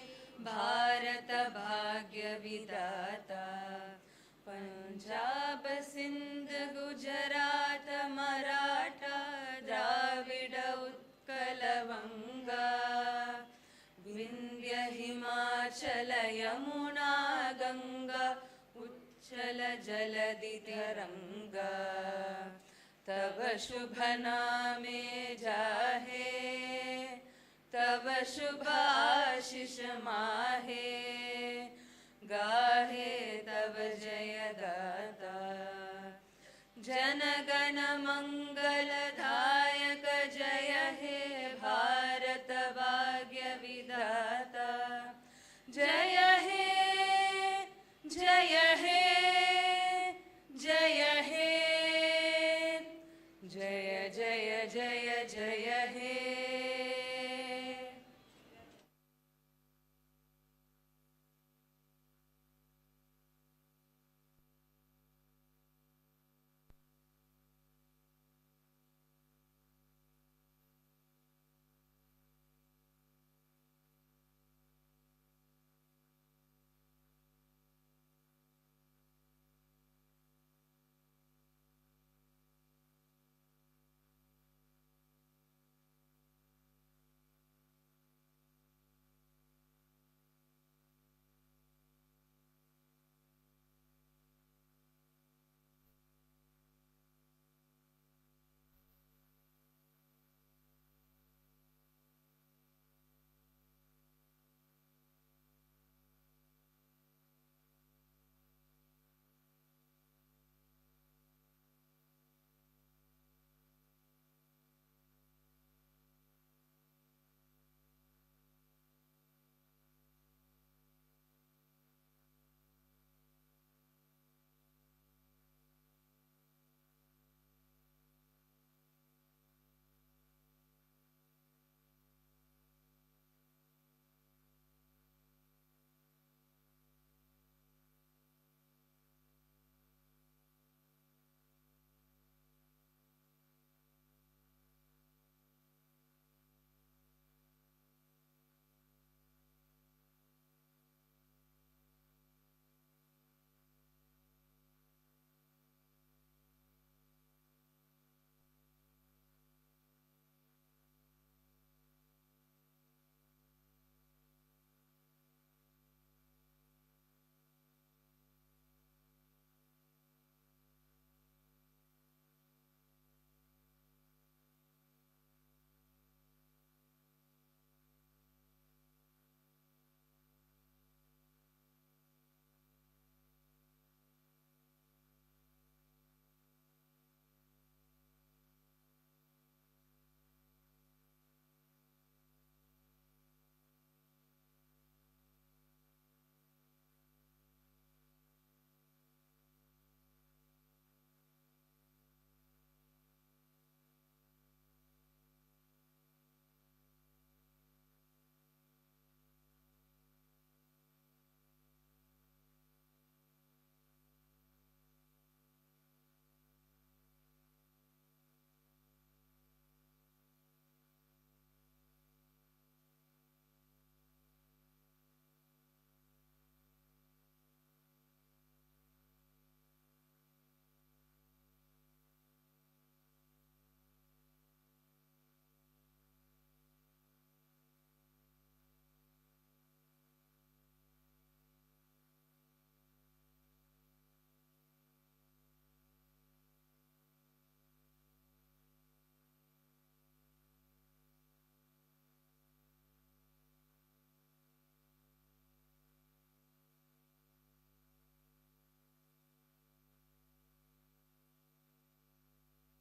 भारत भाग्य विधाता पंजाब सिंध गुजरात मराठा द्राविड उत्कल वंगा विंध्य हिमाचल यमुना गंगा उच्चल जलधि तरंगा तब शुभ नामे जाहे तब शुभ आशीष माहे गाहे तब जय गाता जनगण मंगलदायक जय हे भारत भाग्य विधाता जय हे जय हे जय हे जय जय जय जय हे